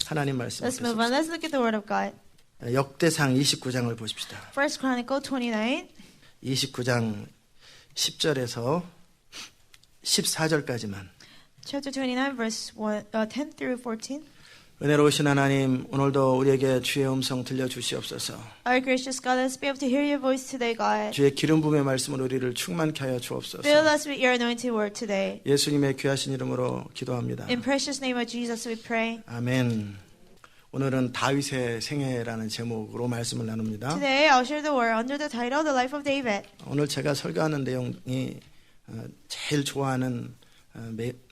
하나님 말씀 Let's move on. 보겠습니다. Let's look at the Word of God. 역대상 29장을 보십시다. First Chronicle 29. 29장 10절에서 14절까지만. Chapter 29, verse 10 through 14. 은혜로우신 하나님, 오늘도 우리에게 주의 음성 들려주시옵소서. Our gracious God, let's be able to hear your voice today, God. 주의 기름 부음의 말씀으로 우리를 충만케 하여 주옵소서. Fill us with your anointed word today. 예수님의 귀하신 이름으로 기도합니다. In precious name of Jesus, we pray. 아멘. 오늘은 다윗의 생애라는 제목으로 말씀을 나눕니다. Today, I'll share the word under the title, The Life of David. 오늘 제가 설교하는 내용이 제일 좋아하는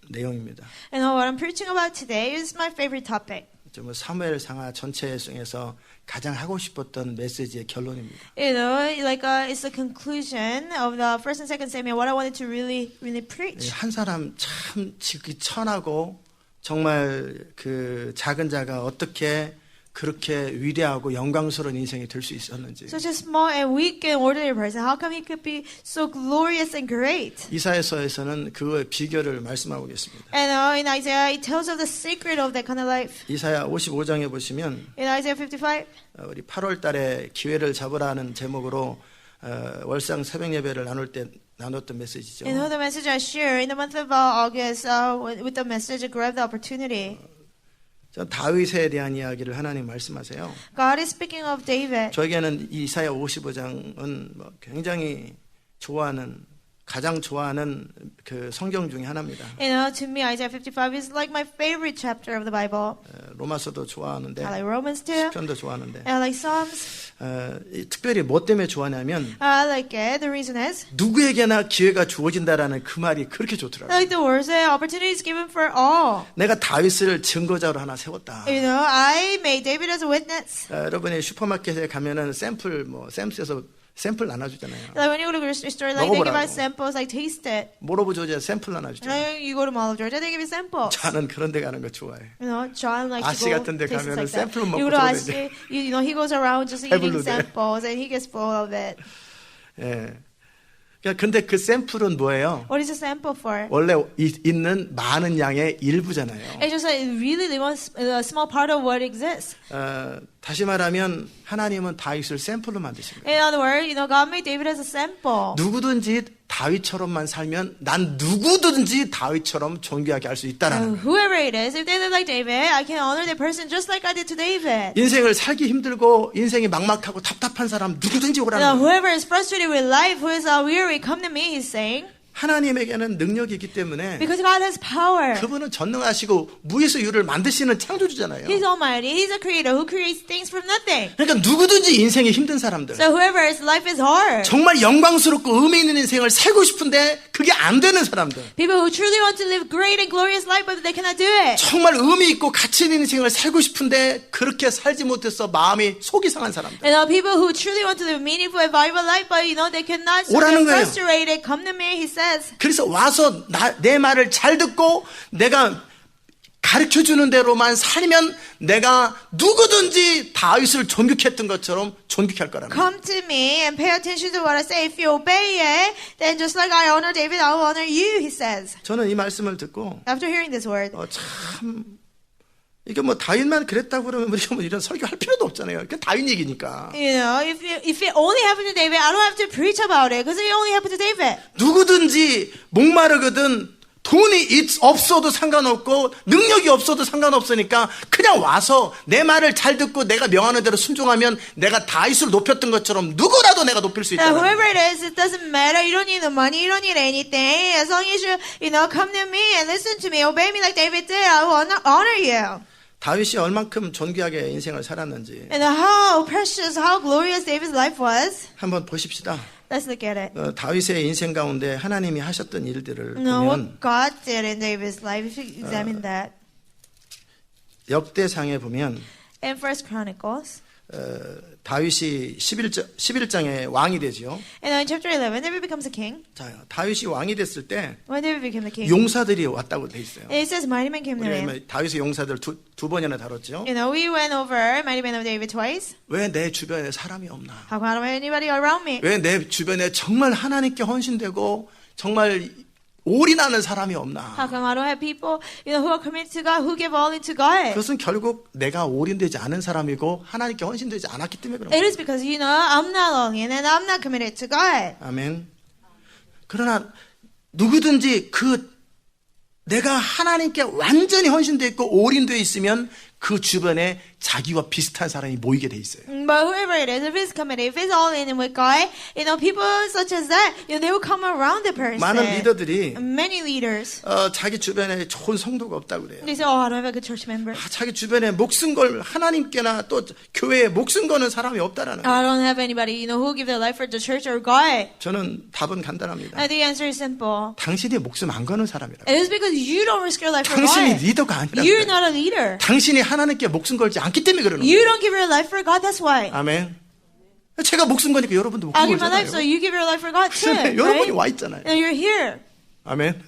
내용입니다. And what I'm preaching about today is my favorite topic. 좀 사무엘상하 전체 중에서 가장 하고 싶었던 메시지의 결론입니다. You know, like it's the conclusion of the first and second Samuel. What I wanted to really preach. 한 사람 참 지극히 천하고 정말 그 작은 자가 어떻게 그렇게 위대하고 영광스러운 인생이 될 수 있었는지. Such a small and weak and ordinary person. How come he could be so glorious and great? 이사야서에서는 그의 비결을 말씀하고 계십니다. And in Isaiah, it tells of the secret of that kind of life. 이사야 55장에 보시면 In Isaiah 55, 우리 8월 달에 기회를 잡으라는 제목으로 월상 새벽 예배를 나눴던 메시지죠. you know the message I share in the month of August with the message grab the opportunity. 다윗에 대한 이야기를 하나님 말씀하세요. God is speaking of David. 저에게는 이사야 55장은 굉장히 가장 좋아하는 그 성경 중에 하나입니다. You know, to me, Isaiah 55 is like my favorite chapter of the Bible. 로마서도 좋아하는데, I like Romans too. 시편도 좋아하는데, I like Psalms. 특별히 뭐 때문에 좋아하냐면 I like it. The reason is 누구에게나 기회가 주어진다라는 그 말이 그렇게 I 좋더라고요. like the words that opportunity is given for all. 내가 다윗을 증거자로 하나 세웠다. You know, I made David as a witness. 여러분이 슈퍼마켓에 가면은 샘플에서 샘플 나눠주잖아요. Like when you go to grocery store, like they give out samples, like taste it. 모로브 조지아 샘플 나눠주잖아요. Like you go to Mall of Georgia, they give you samples. 저는 그런 데 가는 거 좋아해요. You know, John likes 아씨 to go 같은 데 places 가면은 like that. 샘플 먹고 You go to 들어오는데. Ashi, you know, he goes around just eating 배불르대. samples, and he gets full of it. 예. 근데 그 샘플은 뭐예요? What is a sample for? 원래 있는 많은 양의 일부잖아요. It's just like really a small part of what exists. 다시 말하면 하나님은 다윗을 샘플로 만드신 거예요. In other words, you know, God made David as a sample. 누구든지 다윗처럼만 살면 난 누구든지 다윗처럼 존귀하게 할 수 있다라는 거예요. Whoever it is, if they live like David, I can honor that person just like I did to David. 인생을 살기 힘들고 인생이 막막하고 답답한 사람 누구든지 오라는 Now, 거예요. whoever is frustrated with life, who is weary, come to me, he's saying. 하나님에게는 능력이 있기 때문에 Because God has power. 그분은 전능하시고 무에서 유를 만드시는 창조주잖아요. He's almighty. He's a creator who creates things from nothing. 그러니까 누구든지 인생이 힘든 사람들 So whoever's life is hard. 정말 영광스럽고 의미 있는 인생을 살고 싶은데 그게 안 되는 사람들 People who truly want to live great and glorious life, but they cannot do it. 정말 의미 있고 가치 있는 인생을 살고 싶은데 그렇게 살지 못해서 마음이 속이 상한 사람들 And people who truly want to live meaningful and valuable life, but you know they cannot, so 오라는 they're 거예요. frustrated. Come to me, he says. 그래서 와서 내 말을 잘 듣고 내가 가르쳐주는 대로만 살면 내가 누구든지 다윗을 존귀했던 것처럼 존귀할 거라는 거예요. Come to me and pay attention to what I say. If you obey it, then just like I honor David, I will honor you, he says. 저는 이 말씀을 듣고 After hearing this word, 참 이게 뭐 다윗만 그랬다고 그러면 우리가 뭐 이런 설교할 필요도 없잖아요. 그냥 다윗 얘기니까. you know, if it only happened to David, I don't have to preach about it because it only happened to David. 누구든지 목마르거든 돈이 없어도 상관없고 능력이 없어도 상관없으니까 그냥 와서 내 말을 잘 듣고 내가 명하는 대로 순종하면 내가 다윗을 높였던 것처럼 누구라도 내가 높일 수 Now, 있다. whoever it is, it doesn't matter. You don't need the money. You don't need anything. As long as you know, come to me and listen to me. Obey me like David did. I will honor you. 다윗이 얼만큼 존귀하게 인생을 살았는지 And how precious, how glorious David's life was. 한번 보십시다. Let's look at it. 다윗의 인생 가운데 하나님이 하셨던 일들을 Now, 보면 what God did in David's life, if you examine that. 역대상에 보면 In First Chronicles, 다윗이 11장에 왕이 되죠. and in chapter 11, David becomes a king. 자, 다윗이 왕이 됐을 때 When David became a king, 용사들이 왔다고 돼 있어요. it says mighty men came to him. 우리 다윗의 용사들 두 번이나 다뤘죠. You know, we went over mighty men of David twice. 왜 내 주변에 사람이 없나? How come I don't have anybody around me? 왜 내 주변에 정말 하나님께 헌신되고 정말 올인하는 사람이 없나? How come I don't have people, who are committed to God, who give all into God? 그것은 결국 내가 올인되지 않은 사람이고 하나님께 헌신되지 않았기 때문에 그런 It 거예요. is because, I'm not all in and I'm not committed to God. 아멘. 그러나 누구든지 내가 하나님께 완전히 헌신되어 있고 올인되어 있으면 그 주변에 자기와 비슷한 사람이 모이게 돼 있어요. But whoever it is, if it's committed, if it's all in with God, people such as that, they will come around the person. 많은 리더들이 Many leaders, 자기 주변에 좋은 성도가 없다고 그래요. they say, I don't have a good church member. 자기 주변에 목숨 걸 하나님께나 또 교회에 목숨 거는 사람이 없다라는 거예요. I don't have anybody, who give their life for the church or God. 저는 답은 간단합니다. And the answer is simple. 당신이 목숨 안 거는 사람이라고. It is because you don't risk your life for 당신이 God. 리더가 아니라 You're not a leader. 당신이 하나님께 목숨 걸지 않기 때문에 그러는 You 거예요. don't give your life for God, that's why. 아멘. 제가 목숨 거니까 여러분도 목숨 I'll give my life so 걸잖아요. you give your life for God too. 여러분이 Right? 와 있잖아요. And you're here. 아멘.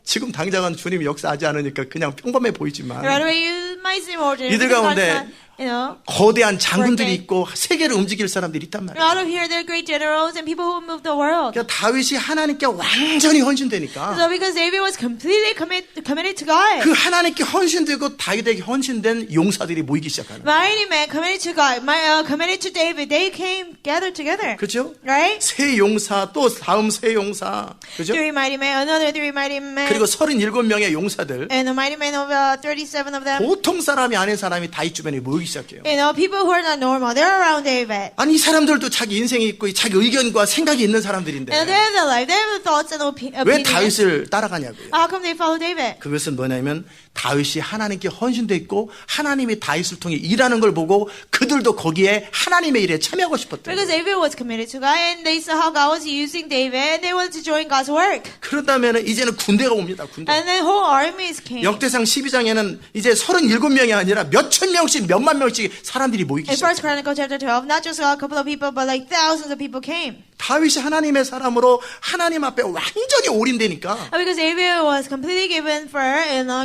지금 당장은 주님이 역사하지 않으니까 그냥 평범해 보이지만 Right away, you might seem ordinary. 이들 because 가운데 God's not, 거대한 장군들이 working. 있고 세계를 움직일 사람들이 있단 말이에요. out of here, there are great generals and people who move the world. 그러니까 다윗이 하나님께 완전히 헌신되니까 So because David was completely committed to God. 그 하나님께 헌신되고 다윗에게 헌신된 용사들이 모이기 시작하는 거예요. Mighty men committed to God, committed to David, they came gathered together. 그렇죠? Right? 새 용사 또 다음 새 용사 그렇죠? Three mighty men, another three mighty men, 그리고 37명의 용사들 and the mighty men of 37 of them. 보통 사람이 아닌 사람이 다윗 주변에 모이기 시작해요. People who are not normal, they're around David. 아니 이 사람들도 자기 인생이 있고 자기 의견과 생각이 있는 사람들인데 And they have the life, they have the thoughts and 왜 opinions. 다윗을 따라가냐고요. How come they follow David? 그것은 뭐냐면 다윗이 하나님께 헌신되어 있고 하나님이 다윗을 통해 일하는 걸 보고 그들도 거기에 하나님의 일에 참여하고 싶었대요. Because David was committed to God, and they saw how God was using David, and they wanted to join God's work. 그러다면 이제는 군대가 옵니다. 군대. And then whole armies came. 역대상 12장에는 이제 37명이 아니라 몇천 명씩 몇만 명씩 사람들이 모이기 In 시작해요. 1 Chronicles chapter 12, not just a couple of people, but like thousands of people came. 다윗이 하나님의 사람으로 하나님 앞에 완전히 올인되니까 Because David was completely given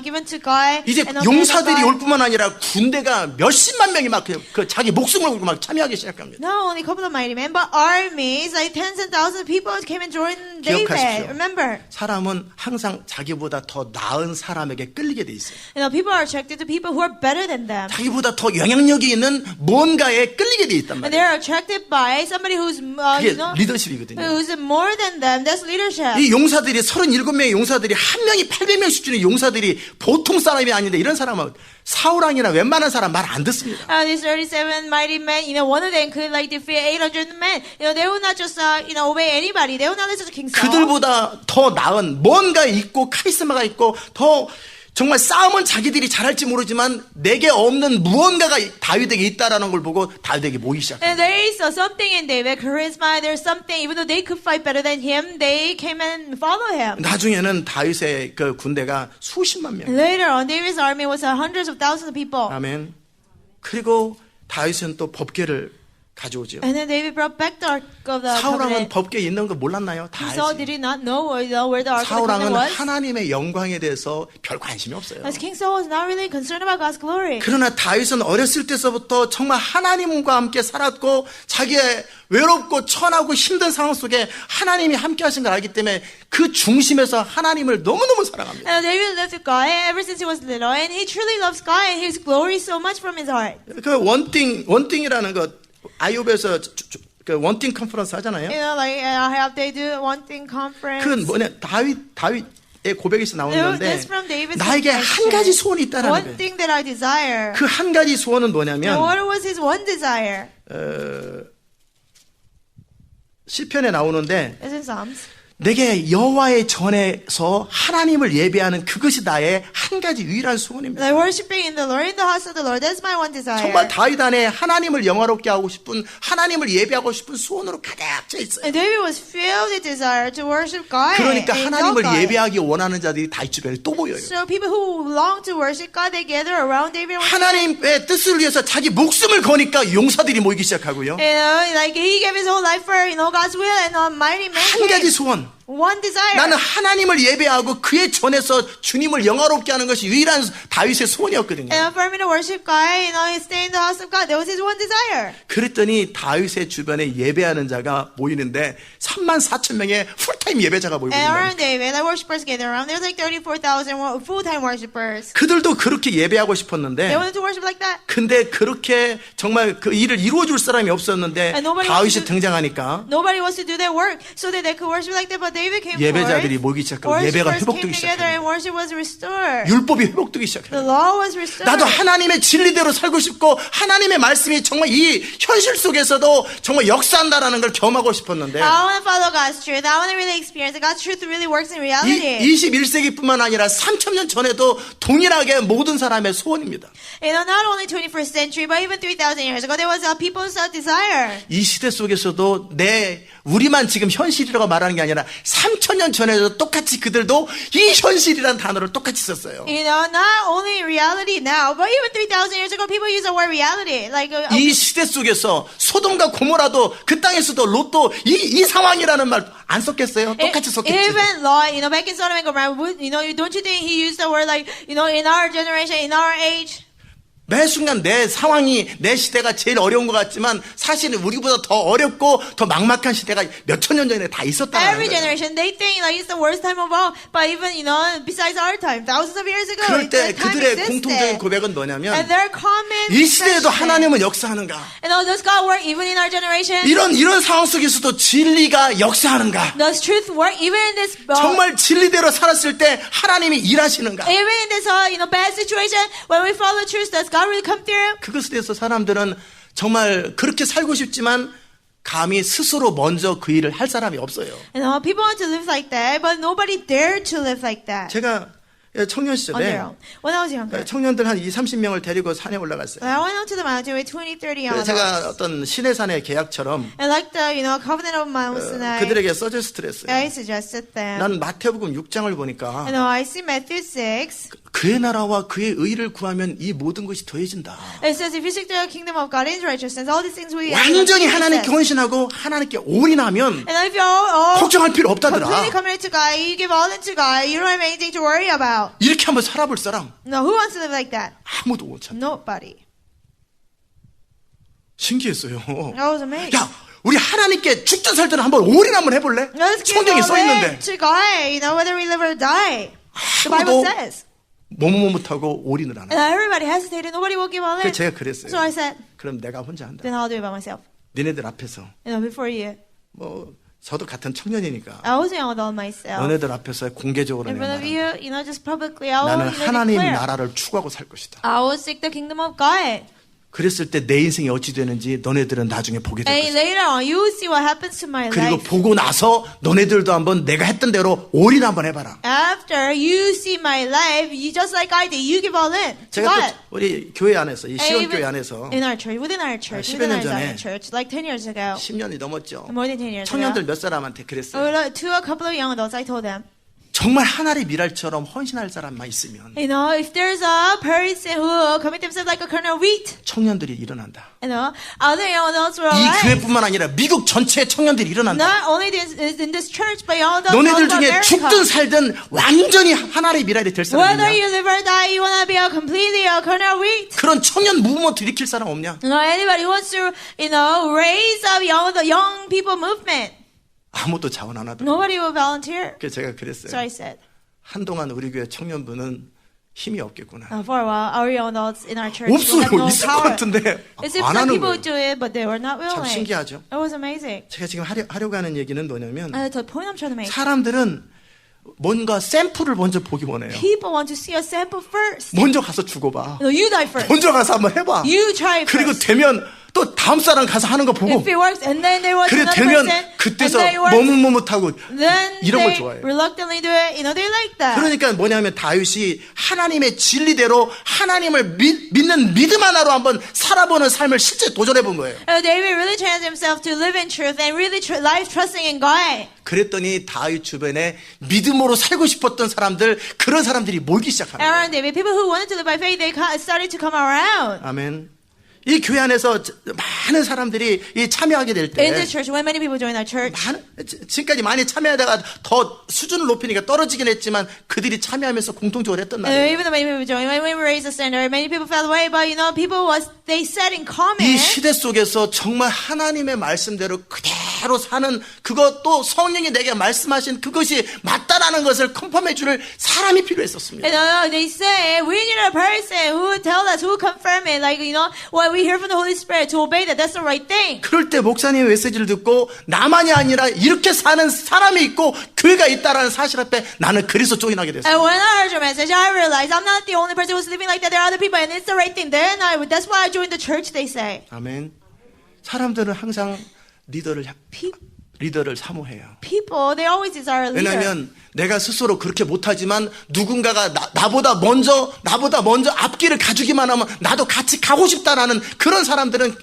given to God. 이제 and 용사들이 God. 올 뿐만 아니라 군대가 몇십만 명이 막 그 자기 목숨을 걸고 막 참여하기 시작합니다. Not only a couple of mighty men, but armies, like tens and thousands of people came and joined David. 기억하십시오. Remember, 사람은 항상 자기보다 더 나은 사람에게 끌리게 돼 있어요. people are attracted to people who are better than them. 자기보다 더 영향력이 있는 뭔가에 끌리게 돼 있단 And they 말이에요. are attracted by somebody who's, 그게 리더십이거든요. who's more than them. That's leadership. 이 용사들이 37명의 용사들이 한 명이 800명 수준의 용사들이 보통 사람이 아닌데 이런 사람은 사울왕이나 웬만한 사람 말 안 듣습니다. These 37 mighty men, one of them could like defeat 800 men. They will not just, obey anybody. They will not listen to King Saul. 그들보다 더 나은 뭔가 있고 카리스마가 있고 더 정말 싸움은 자기들이 잘할지 모르지만 내게 없는 무언가가 다윗에게 있다라는 걸 보고 다윗에게 모이기 시작해요. And there is something in David, charisma. There's something, even though they could fight better than him, they came and follow him. 나중에는 다윗의 그 군대가 수십만 명. Later on, David's army was hundreds of thousands of people. 아멘. 그리고 다윗은 또 법궤를 가져오죠. And then David brought back the Ark of the 사울왕은 Covenant. 법궤 있는 거 몰랐나요? 다 Saul 알지. did not know where the Ark of the 사울왕은 Covenant was. 하나님의 영광에 대해서 별 관심이 없어요. As King Saul was not really concerned about God's glory. 그러나 다윗은 어렸을 때서부터 정말 하나님과 함께 살았고 자기의 외롭고 천하고 힘든 상황 속에 하나님이 함께 하신 걸 알기 때문에 그 중심에서 하나님을 너무너무 사랑합니다. And David loved God ever since he was little, and he truly loves God and his glory so much from his heart. 그 원띵이라는 것 아이오베에서 그 원띵 컨퍼런스 하잖아요. Like how they do one thing conference. 그 뭐냐 다윗의 고백에서 나오는 건데 That's from David's 나에게 한 가지 소원이 있다라는 one 거예요. thing that I desire. 그 한 가지 소원은 And 뭐냐면 what was his one desire? 시편에 나오는데 It's in Psalms. 내게 여호와의 전에서 하나님을 예배하는 그것이 나의 한 가지 유일한 소원입니다. Like worshiping in the Lord, in the house of the Lord. That's my one desire. 정말 다윗 안에 하나님을 영화롭게 하고 싶은 하나님을 예배하고 싶은 소원으로 가득 차 있어요. And David was filled with desire to worship God. 그러니까 and 하나님을 exalt God. 예배하기 원하는 자들이 다윗 주변에 또 모여요. So people who long to worship God, they gather around David. 하나님의 뜻을 위해서 자기 목숨을 거니까 용사들이 모이기 시작하고요. Like he gave his whole life for God's will, and mighty men 한 가지 소원. one desire. 나는 하나님을 예배하고 그의 전에서 주님을 영화롭게 하는 것이 유일한 다윗의 소원이었거든요. And for me to worship God, stay in the house of God. That was his one desire. 그랬더니 다윗의 주변에 예배하는 자가 모이는데 34,000명의 풀타임 예배자가 모이고 And 있는 around David, the worshipers gathered around. There's like 34,000 full-time worshipers. 그들도 그렇게 예배하고 They 싶었는데 wanted to worship like that. 근데 그렇게 정말 그 일을 이루어줄 사람이 없었는데 And nobody 다윗이 wants to 등장하니까 Nobody wants to do their work so that they could worship like that. But David came 예배자들이 forth. 모이기 시작하고 예배가 Worshippers 회복되기 came together 시작해요. and worship was restored. 율법이 회복되기 The 시작해요. law was restored. 나도 하나님의 진리대로 살고 싶고 하나님의 말씀이 정말 이 현실 속에서도 정말 역사한다라는 걸 경험하고 싶었는데 I want to follow God's truth. I want to really experience that God's truth really works in reality. 21세기뿐만 아니라 3,000년 전에도 동일하게 모든 사람의 소원입니다. Not only 21st century, but even 3,000 years ago, there was a people's desire. 이 시대 속에서도 우리만 지금 현실이라고 말하는 게 아니라 3,000년 전에도 똑같이 그들도 이 현실이라는 단어를 똑같이 썼어요. Not only reality now, but even 3,000 years ago, people use the word reality. 이 시대 속에서 소돔과 고모라도 그 땅에서도 롯도 이 상황이라는 말 안 썼겠어요? 똑같이 썼겠지. Even Lot, back in Sodom and Gomorrah, don't you think he used the word in our generation, in our age? 매 순간 내 상황이 내 시대가 제일 어려운 것 같지만 사실은 우리보다 더 어렵고 더 막막한 시대가 몇천 년 전에 다 있었다는 Every 거예요. generation, they think it's the worst time of all. But even, besides our time, thousands of years ago, 그럴 때 that time 그들의 existed. 공통적인 고백은 뭐냐면 And their common 이 시대에도 confession, 하나님은 역사하는가? does God work even in our generation? 이런 상황 속에서도 진리가 역사하는가? Does truth work even in this 정말 진리대로 살았을 때 하나님이 일하시는가? even in this bad situation when we follow truth? Does God really come through? 그것에 대해서 사람들은 정말 그렇게 살고 싶지만 감히 스스로 먼저 그 일을 할 사람이 없어요. People want to live like that, but nobody dared to live like that. 제가 청년 On 시절에 their own. When I was younger, 청년들 한 30명을 데리고 산에 올라갔어요. I went out to the mountain with 20, 30 young 그래서 제가 adults. 어떤 시내산의 계약처럼 And like the, covenant of Mount Sinai, 그들에게 서제스트를 했어요. I suggested them. 난 마태복음 6장을 보니까 I see Matthew 6. 그의 나라와 그의 의를 구하면 이 모든 것이 더해진다. It says, if you seek the kingdom of God and His righteousness, all these things will be 완전히 added. 하나님께 헌신하고 하나님께 올인하면 And if you're all 걱정할 필요 없다더라. completely committed to God, you give all into God, you don't have anything to worry about. 이렇게 한번 살아볼 사람 No, who wants to live like that? 아무도 못 찾아. Nobody. 신기했어요. I was amazed. 야, 우리 하나님께 죽든 살든 한번 올인 한번 해볼래? Let's give 성경에 all 써 있는데 in to God, whether we live or die. The 아무도 Bible says. 못하고 올인을 안 해. And everybody hesitated. Nobody will give all in. 그래서 제가 그랬어요. So I said, 그럼 내가 혼자 한다. then I'll do it by myself. 니네들 앞에서 Before you. 뭐 저도 같은 청년이니까 I was young adult myself. 너네들 앞에서 공개적으로 In 내가 front of 말한다. you, just publicly, I will 나는 하나님 declare. 나라를 추구하고 살 것이다. I will seek the kingdom of God. 그랬을 때 내 인생이 어찌 되는지 너네들은 나중에 보게 될 And 것이다. later on, you will see what happens to my 그리고 life. 보고 나서 너네들도 한번 내가 했던 대로 올인 한번 해봐라. After you see my life, you just like I did, you give all in to 제가 God. 또 우리 교회 안에서 이 And 시원교회 even 안에서 in our church, within our church, 10여 within 년 our 전에 Zion church, like 10 years ago, 10년이 넘었죠. more than 10 years 청년들 ago, 몇 사람한테 그랬어요. to a couple of young adults, I told them, 정말 하나의 미랄처럼 헌신할 사람만 있으면 if there's a person who commit themselves like a kernel of wheat, 청년들이 일어난다. other young adults will 이 arise. 교회뿐만 아니라 미국 전체의 청년들이 일어난다. Not only in this church, but young adults all 너네들 over 중에 America. 죽든 살든 완전히 하나의 미랄이 될 사람이 Whether 있냐? you live or die, you want to be completely a kernel of wheat. 그런 청년 무브먼트 일으킬 사람 없냐? Anybody who wants to, raise up the young people movement. 아무도 자원 안 하더라고요. Nobody will volunteer. 그래서 제가 So 그랬어요. I said, 한동안 우리 교회 청년부는 힘이 없겠구나. for a while, our young adults in our church 없어요. will have no 있을 것 power. 같은데 It seems 안 like 하는 people 거예요. would do it, but they were not 참 willing. 신기하죠. It was amazing. 제가 지금 하려고 하는 얘기는 뭐냐면 The point I'm trying to make. 사람들은 뭔가 샘플을 먼저 보기 원해요. People want to see a sample first. 먼저 가서 죽어봐. No, you die first. 먼저 가서 한번 해봐. You try it 그리고 first. 되면 또 다음 사람 가서 하는 거 보고 If it works, and then there was 그래 another 되면 person, 그때서 and then it works, 머뭇머뭇하고 then 이런 걸 they 좋아해요. reluctantly do it. They like that. 그러니까 뭐냐면 다윗이 하나님의 진리대로 하나님을 믿는 믿음 하나로 한번 살아보는 삶을 실제 도전해 본 거예요. David really challenged himself to live in truth and really life trusting in God. 그랬더니 다윗 주변에 믿음으로 살고 싶었던 사람들 그런 사람들이 모이기 시작합니다. Around David, people who wanted to live by faith, they started to come around. 아멘. 이 교회 안에서 많은 사람들이 이 참여하게 될 때 In the church, when many people join our church, 지금까지 많이 참여하다가 더 수준을 높이니까 떨어지긴 했지만 그들이 참여하면서 공통적으로 했던 말이에요. even though many people join, when we raised the standard, many people fell away, but people they said in common. 이 시대 속에서 정말 하나님의 말씀대로 그대로 사는 그것도 성령이 내게 말씀하신 그것이 맞다라는 것을 컨펌해 줄 사람이 필요했었습니다. They say we need a person who tell us, who confirm it, what we hear from the Holy Spirit to obey that. That's the right thing. 그럴 때 목사님의 메시지를 듣고 나만이 아니라 이렇게 사는 사람이 있고 교회가 있다라는 사실 앞에 나는 그래서 조인하게 됐어요. And when I heard your message, I realized I'm not the only person who's living like that. There are other people, and it's the right thing. That's why I joined the church. They say. 아멘. 사람들은 항상 리더를 사모해요. People, they always desire a leader. 왜냐하면 내가 스스로 그렇게 못하지만 누군가가 나보다 먼저 앞길을 가주기만 하면 나도 같이 가고 싶다라는 그런 사람들은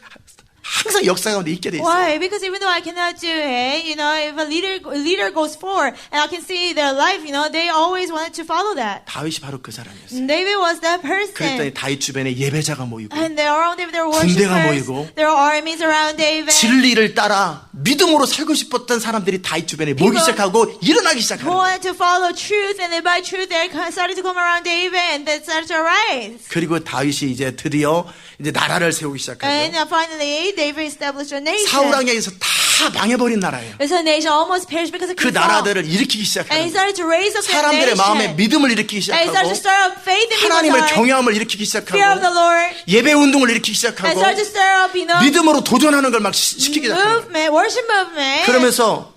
항상 역사 가운데 있게 돼 있어요. Why? Because even though I cannot do it, if a leader goes forward and I can see their life, they always wanted to follow that. 다윗이 바로 그 사람이었어요. David was that person. 그랬더니 다윗 주변에 예배자가 모이고 And they're around David, there were 군대가 worshipers, 모이고 there are armies around David. 진리를 따라 믿음으로 살고 싶었던 사람들이 다윗 주변에 모이기 시작하고 일어나기 Who 시작하는 wanted to follow truth, and then by truth they started to come around David, and they started to rise. 그리고 다윗이 이제 드디어 나라를 세우기 And 시작하죠. finally, David established a nation. 사울 왕에 의해서 다 망해버린 나라예요. It's a nation almost perished because of 그 King Saul. 나라들을 일으키기 And he 시작하는 started to raise up that 사람들의 nation. 마음에 믿음을 일으키기 And he started to 시작하고 stir up faith in people's 하나님을 heart, 경외함을 일으키기 fear of the 시작하고 Lord, 예배 운동을 일으키기 and 시작하고 started to stir up, 믿음으로 도전하는 걸 막 시키기 시작하는 거예요. movement, worship movement. 그러면서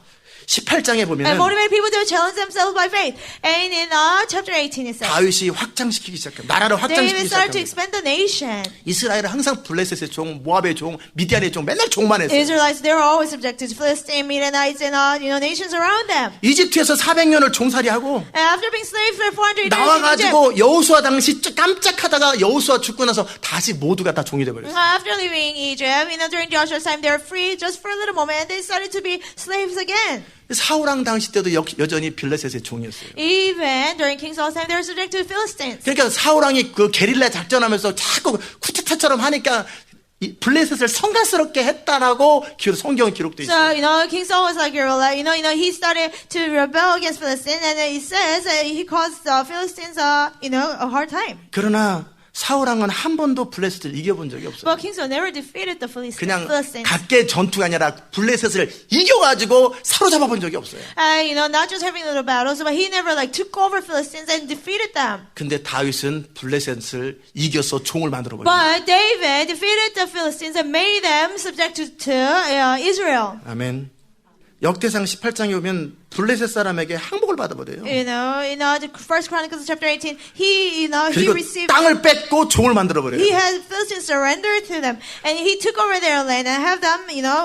18장에 And 보면은 motivate people to challenge themselves by faith. And in chapter 18 it says, 다윗이 확장시키기 시작해요. 나라를 David 확장시키기 started to 시작합니다. expand the nation. 이스라엘은 항상 블레셋의 종, 모압의 종, 미디안의 종, 맨날 종만 했어요. Israelites, they were always subjected to Philistine, Midianites, and nations around them. 이집트에서 400년을 종살이하고 And after being slaves for 400 years in Egypt, 나와가지고 여호수아 당시 깜짝하다가 여호수아 죽고 나서 다시 모두가 다 종이 돼버렸어요. after leaving Egypt, during Joshua's time, they were free just for a little moment, and they started to be slaves again. 사울왕 당시 때도 여전히 블레셋의 종이었어요. Even during King Saul's time, they were subject to Philistines. 그러니까 사울왕이 그 게릴라 작전하면서 자꾸 쿠데타처럼 하니까 이 블레셋을 성가스럽게 했다라고 성경에 기록돼 So, 있어요. King Saul was like guerrilla. He started to rebel against Philistines, and it says that he caused the Philistines, a hard time. 그러나 사울왕은 한 번도 블레셋을 이겨본 적이 없어요. But King Saul never defeated the Philistines. 그냥 각계 전투가 아니라 블레셋을 이겨가지고 사로잡아 본 적이 없어요. Not just having little battles, but he never took over Philistines and defeated them. 근데 다윗은 블레셋을 이겨서 종을 만들어 버려요. But David defeated the Philistines and made them subject to Israel. 아멘. 역대상 18장에 보면 블레셋 사람에게 항복을 받아버려요. In the First Chronicles chapter 18, he 그리고 received. 땅을 뺏고 종을 만들어 버려요. He had Philistines surrender to them, and he took over their land and have them,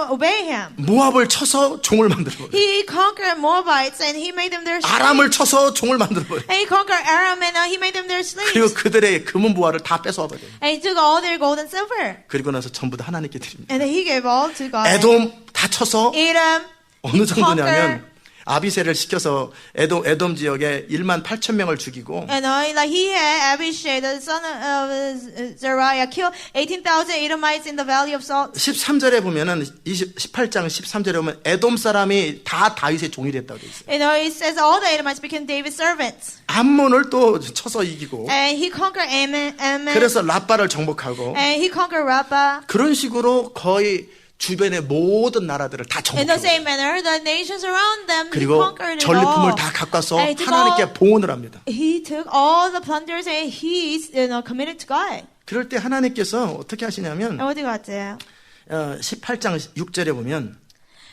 obey him. 모압을 쳐서 종을 만들어 버려요. He conquered Moabites and he made them their slaves. 아람을 쳐서 종을 만들어 버려요. And he conquered Aram and he made them their slaves. 그리고 그들의 금은 보화를 다 뺏어와 버려요. And he took all their gold and silver. 그리고 나서 전부 다 하나님께 드립니다. And then he gave all to God. 에돔 다 쳐서 Edom, 어느 정도냐면 아비새를 시켜서 에돔 지역에 18,000명을 죽이고 and he had Abishai, the son of Zariah, killed 18,000 Edomites in the valley of Salt. 13절에 보면은 18장 13절에 보면 에돔 사람이 다 다윗의 종이 됐다고 돼 있어요. It says all the Edomites became David's servants. 암몬을 또 쳐서 이기고 And he conquered Ammon. 그래서 라빠를 정복하고 And he conquered Rabbah. 그런 식으로 거의 주변의 모든 나라들을 다 In the 정복하고 same manner, the nations around them, he 그리고 conquered it 전리품을 all. 다 갖고 와서 And he took 하나님께 봉헌을 합니다. He took all the plunders and he committed to God. 그럴 때 하나님께서 어떻게 하시냐면 And what do God do? 18장 6절에 보면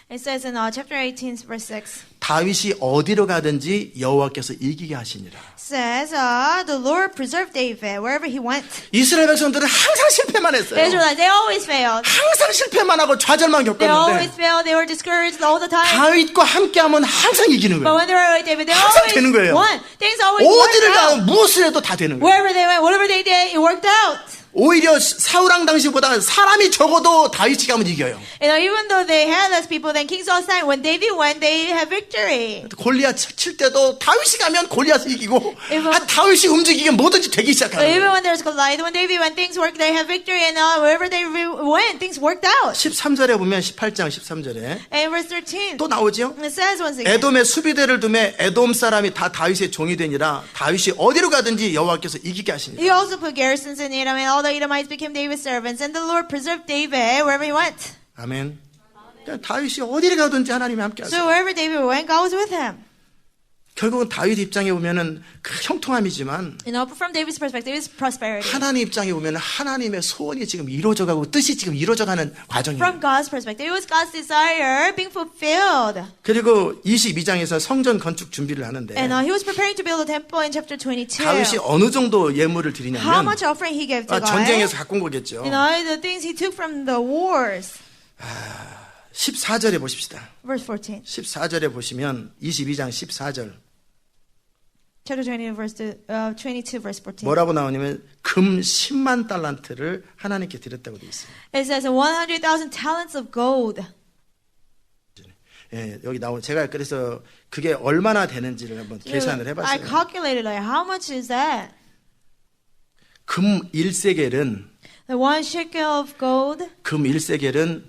It says in chapter 18, verse 6. 다윗이 어디로 가든지 여호와께서 이기게 하시니라. Says, the Lord preserved David wherever he went. 이스라엘 백성들은 항상 실패만 The 했어요. Israelites, they always failed. 항상 실패만 하고 좌절만 They always 겪었는데 failed. They were discouraged all the time. 다윗과 함께하면 항상 이기는 But 거예요. when they were with David, they 항상 always 되는 거예요. won. Things always worked 어디를 out. 가면 무엇을 해도 다 되는 거예요. Wherever they went, whatever they did, it worked out. 오히려 사울왕 당시보다 사람이 적어도 다윗이 가면 이겨요. Even though they had less people than King Saul's time, when David went, they had victory. 골리앗 칠 때도 다윗이 가면 골리앗을 이기고 Even- 다윗이 움직이면 뭐든지 되기 시작하는 Even 거예요. when there's Goliath, when David went, things worked. They had victory, and wherever they went, things worked out. 13절에 보면 18장 13절에 And verse 13, 또 나오죠. it says once again. 에돔의 수비대를 두매 에돔 사람이 다 다윗의 종이 되니라. 다윗이 어디로 가든지 여호와께서 이기게 하시니라. He also put garrisons in Edom, and all the Edomites became David's servants, and the Lord preserved David wherever he went. 아멘. 그러니까 다윗이 어디를 가든지 하나님이 함께 하세요. So wherever David went, God was with him. 결국은 다윗 입장에 보면은 그 형통함이지만 From David's perspective, it's prosperity. 하나님 입장에 보면은 하나님의 소원이 지금 이루어져가고 뜻이 지금 이루어져가는 과정이에요. From God's perspective, it was God's desire being fulfilled. 그리고 22장에서 성전 건축 준비를 하는데 And he was preparing to build a temple in chapter 22. 다윗이 어느 정도 예물을 How 드리냐면 much offering he gave to God? 전쟁에서 갖고 온 거겠죠. The things he took from the wars. 14절에 보십시다. Verse 14. 14절에 보시면 22장 14절 Chapter 20, 22, verse 14. 뭐라고 나오냐면 금 10만 달란트를 하나님께 드렸다고 되어 있어요. It says 100,000 talents of gold. 예, 여기 나온 제가 그래서 그게 얼마나 되는지를 한번 계산을 I 해봤어요. calculated like how much is that? 금 1세겔은 The 1 shekel of gold 금 1세겔은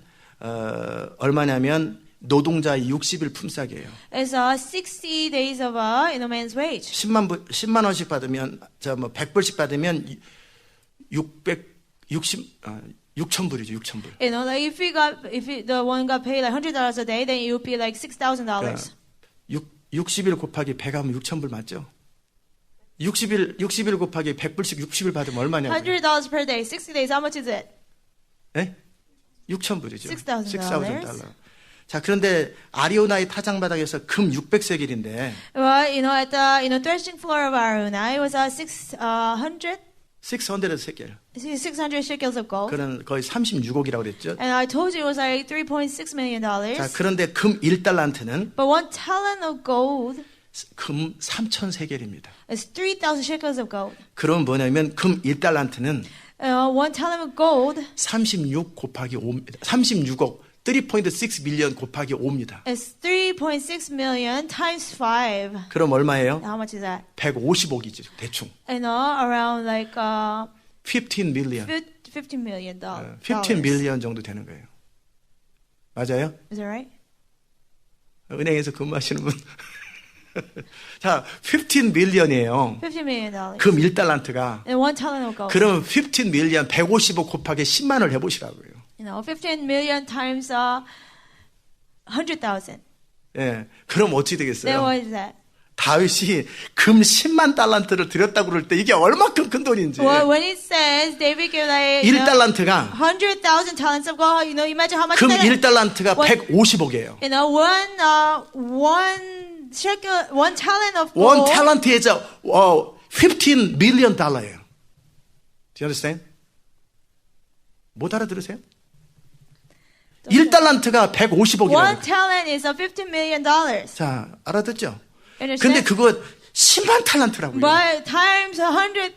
얼마냐면 노동자의 60일 품삯이에요. is 60 days of in a man's wage. 10만 원씩 받으면 100불씩 받으면 6,000불이죠. 6,000불. Like if the one got paid like $100 a day, then it would be like $6,000. 60일 곱하기 100 하면 6,000불 맞죠? 60일 곱하기 100불씩 60일 받으면 얼마냐고요? $100 per day, 60 days. How much is it? 예? 6,000불이죠. $6,000. 자, 그런데 아리오나의 타장바닥에서 금 600세겔인데 Well, at the threshing floor of Aruna, it was 600 shekels of gold. 그는 거의 36억이라고 그랬죠. And I told you it was like $3.6 million. 자, 그런데 금 1달란트는 But 1 talent of gold 금 3,000세겔입니다. is 3,000 shekels of gold. 그럼 뭐냐면 금 1달란트는 1 talent of gold 36 곱하기 5입니다. 36억 3.6 밀리언 곱하기 5입니다. is 3.6 million times 5. 그럼 얼마예요? How much is that? 150억이죠. 대충. Around like 15 밀리언. $15 million. 15 밀리언 정도 되는 거예요. 맞아요? Is that right? 은행에서 근무하시는 분. 자, 15 밀리언이에요. $15 million. 금 1달란트가. And 1 talent of gold. 그러면 15 밀리언 150억 곱하기 10만을 해보시라고요. 15 million times 100,000. 예. 그럼 어떻게 Then 되겠어요? what is that? 다윗이 금 10만 달란트를 드렸다고 그럴 때 이게 얼마큼 큰 돈인지. Well, when it says David gave like 1달란트가 100,000 talents of gold, imagine how much 금 that 1달란트가 What? 150억이에요. one shekel, 1 talent of 원 gold. 탤런트에서 15 밀리언 달러예요. Do you understand? 못 알아들으세요? 1달란트가 1 150억이라고. talent is $15 million. 자, 알아듣죠? Understand? 근데 그거 10만 탤런트라고요. But times 100,000.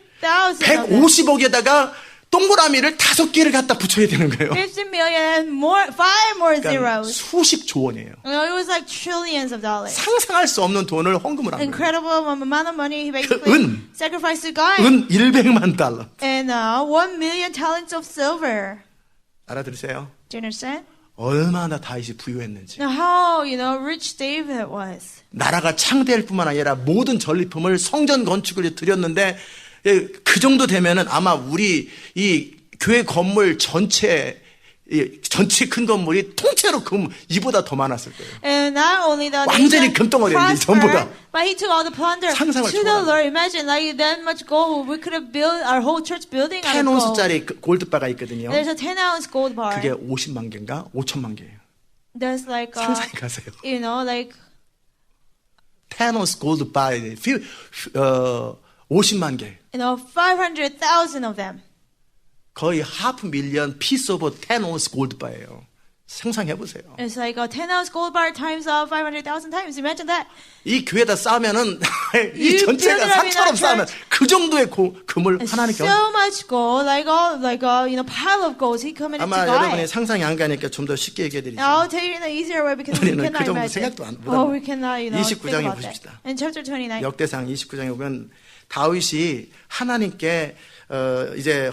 150억에다가 동그라미를 5개를 갖다 붙여야 되는 거예요. 50 million more, 5 more 그러니까 zeros. 수십 조 원이에요. It was like trillions of dollars. 상상할 수 없는 돈을 헌금을 한 거예요. Incredible amount of money he 은. basically sacrificed to God. 은 100만 달러. And 1 million talents of silver. 알아들으세요? Do you understand? 얼마나 다윗이 부유했는지. Now how, rich David was. 나라가 창대할 뿐만 아니라 모든 전리품을 성전 건축을 드렸는데 예, 그 정도 되면은 아마 우리 이 교회 건물 전체 큰 건물이 통째로 이보다 더 많았을 거예요. And not only the 완전히 nation 금덩어리였는데, 전부 다. prospered, but he took all the plunder 상상을 to the 초월한 Lord. Imagine like that much gold. We could have built our whole church building out of gold. 10온스짜리 골드바가 있거든요. There's a 10-ounce gold bar. 그게 50만 개인가 5천만 개예요. There's like 상상이 가세요. like 10온스 골드바에 50만 개. 500,000 of them. 거의 하프 밀리언 피스 오브 10온스 골드바예요. 상상해 보세요. It's like a 10-ounce gold bar times 500,000 times. Imagine that. 이 교회에다 쌓으면은 이 You 전체가 build it up in 산처럼 our 쌓으면 그 정도의 금을 It's 하나님께 so much gold, like a pile of gold. He committed to 아마 여러분이 God. 상상이 안 가니까 좀 더 쉽게 얘기해 드리죠. I'll tell you in an easier way because we 우리는 cannot 그 정도 imagine. 생각도 안 Oh, we cannot, think 29장에 about 보십시다. that. In chapter 29. 역대상 29장에 보면 다윗이 하나님께 이제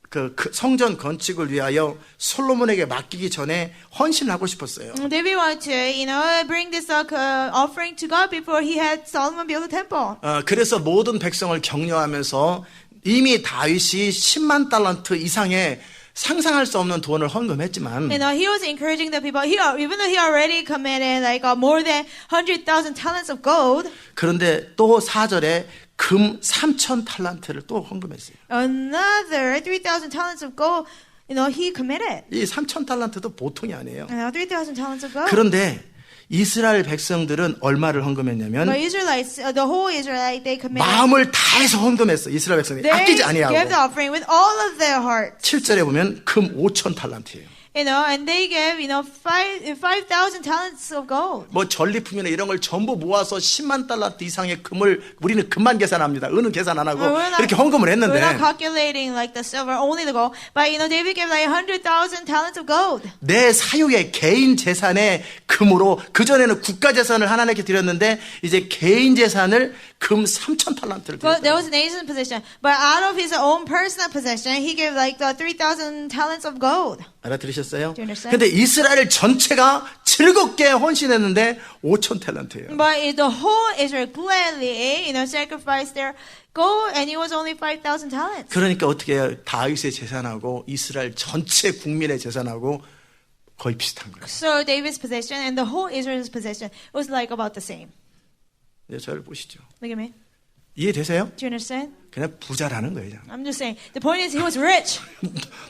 그 성전 건축을 위하여 솔로몬에게 맡기기 전에 헌신을 하고 싶었어요. David wanted to, bring this offering to God before he had Solomon build the temple. 그래서 모든 백성을 격려하면서 이미 다윗이 10만 달란트 이상의 상상할 수 없는 돈을 헌금했지만 He was encouraging the people. Even though he already committed more than 100,000 talents of gold, 그런데 또 4절에 금 3천 탈란트를 또 헌금했어요. another 3,000 talents of gold, he committed. 이 3천 탈란트도 보통이 아니에요. 3,000 talents of gold. 그런데 이스라엘 백성들은 얼마를 헌금했냐면 But Israelites, the whole Israelite, they committed. 마음을 다해서 헌금했어. 이스라엘 백성이 They 아끼지 gave the 아니하고. offering with all of their heart. 7절에 보면 금 5천 탈란트예요. And they gave, 5,000 talents of gold. 뭐 전리품이나 이런 걸 전부 모아서 10만 달란트 이상의 금을 우리는 금만 계산합니다. 은은 계산 안 하고 이렇게 헌금을 We're not 했는데 calculating like the silver, only the gold. But David gave 100,000 talents of gold. 내 사유의 개인 재산의 금으로 그전에는 국가 재산을 하나님께 드렸는데 이제 개인 재산을 금 3천 탈란트를 But there 드렸어요. was a nation's possession. But out of his own personal possession, he gave the 3,000 talents of gold. 알아들으셨어요? Do you understand? 근데 이스라엘 전체가 즐겁게 헌신했는데 5천 탤런트예요. But the whole Israel gladly, sacrificed their gold, and it was only 5,000 talents. 그러니까 어떻게 해요? 다윗의 재산하고 이스라엘 전체 국민의 재산하고 거의 비슷한 거예요. So David's possession and the whole Israel's possession was about the same. 이제 저를 보시죠. Look at me. 이해되세요? Do you understand? 그냥 부자라는 거예요. 그냥. I'm just saying. The point is, he was rich.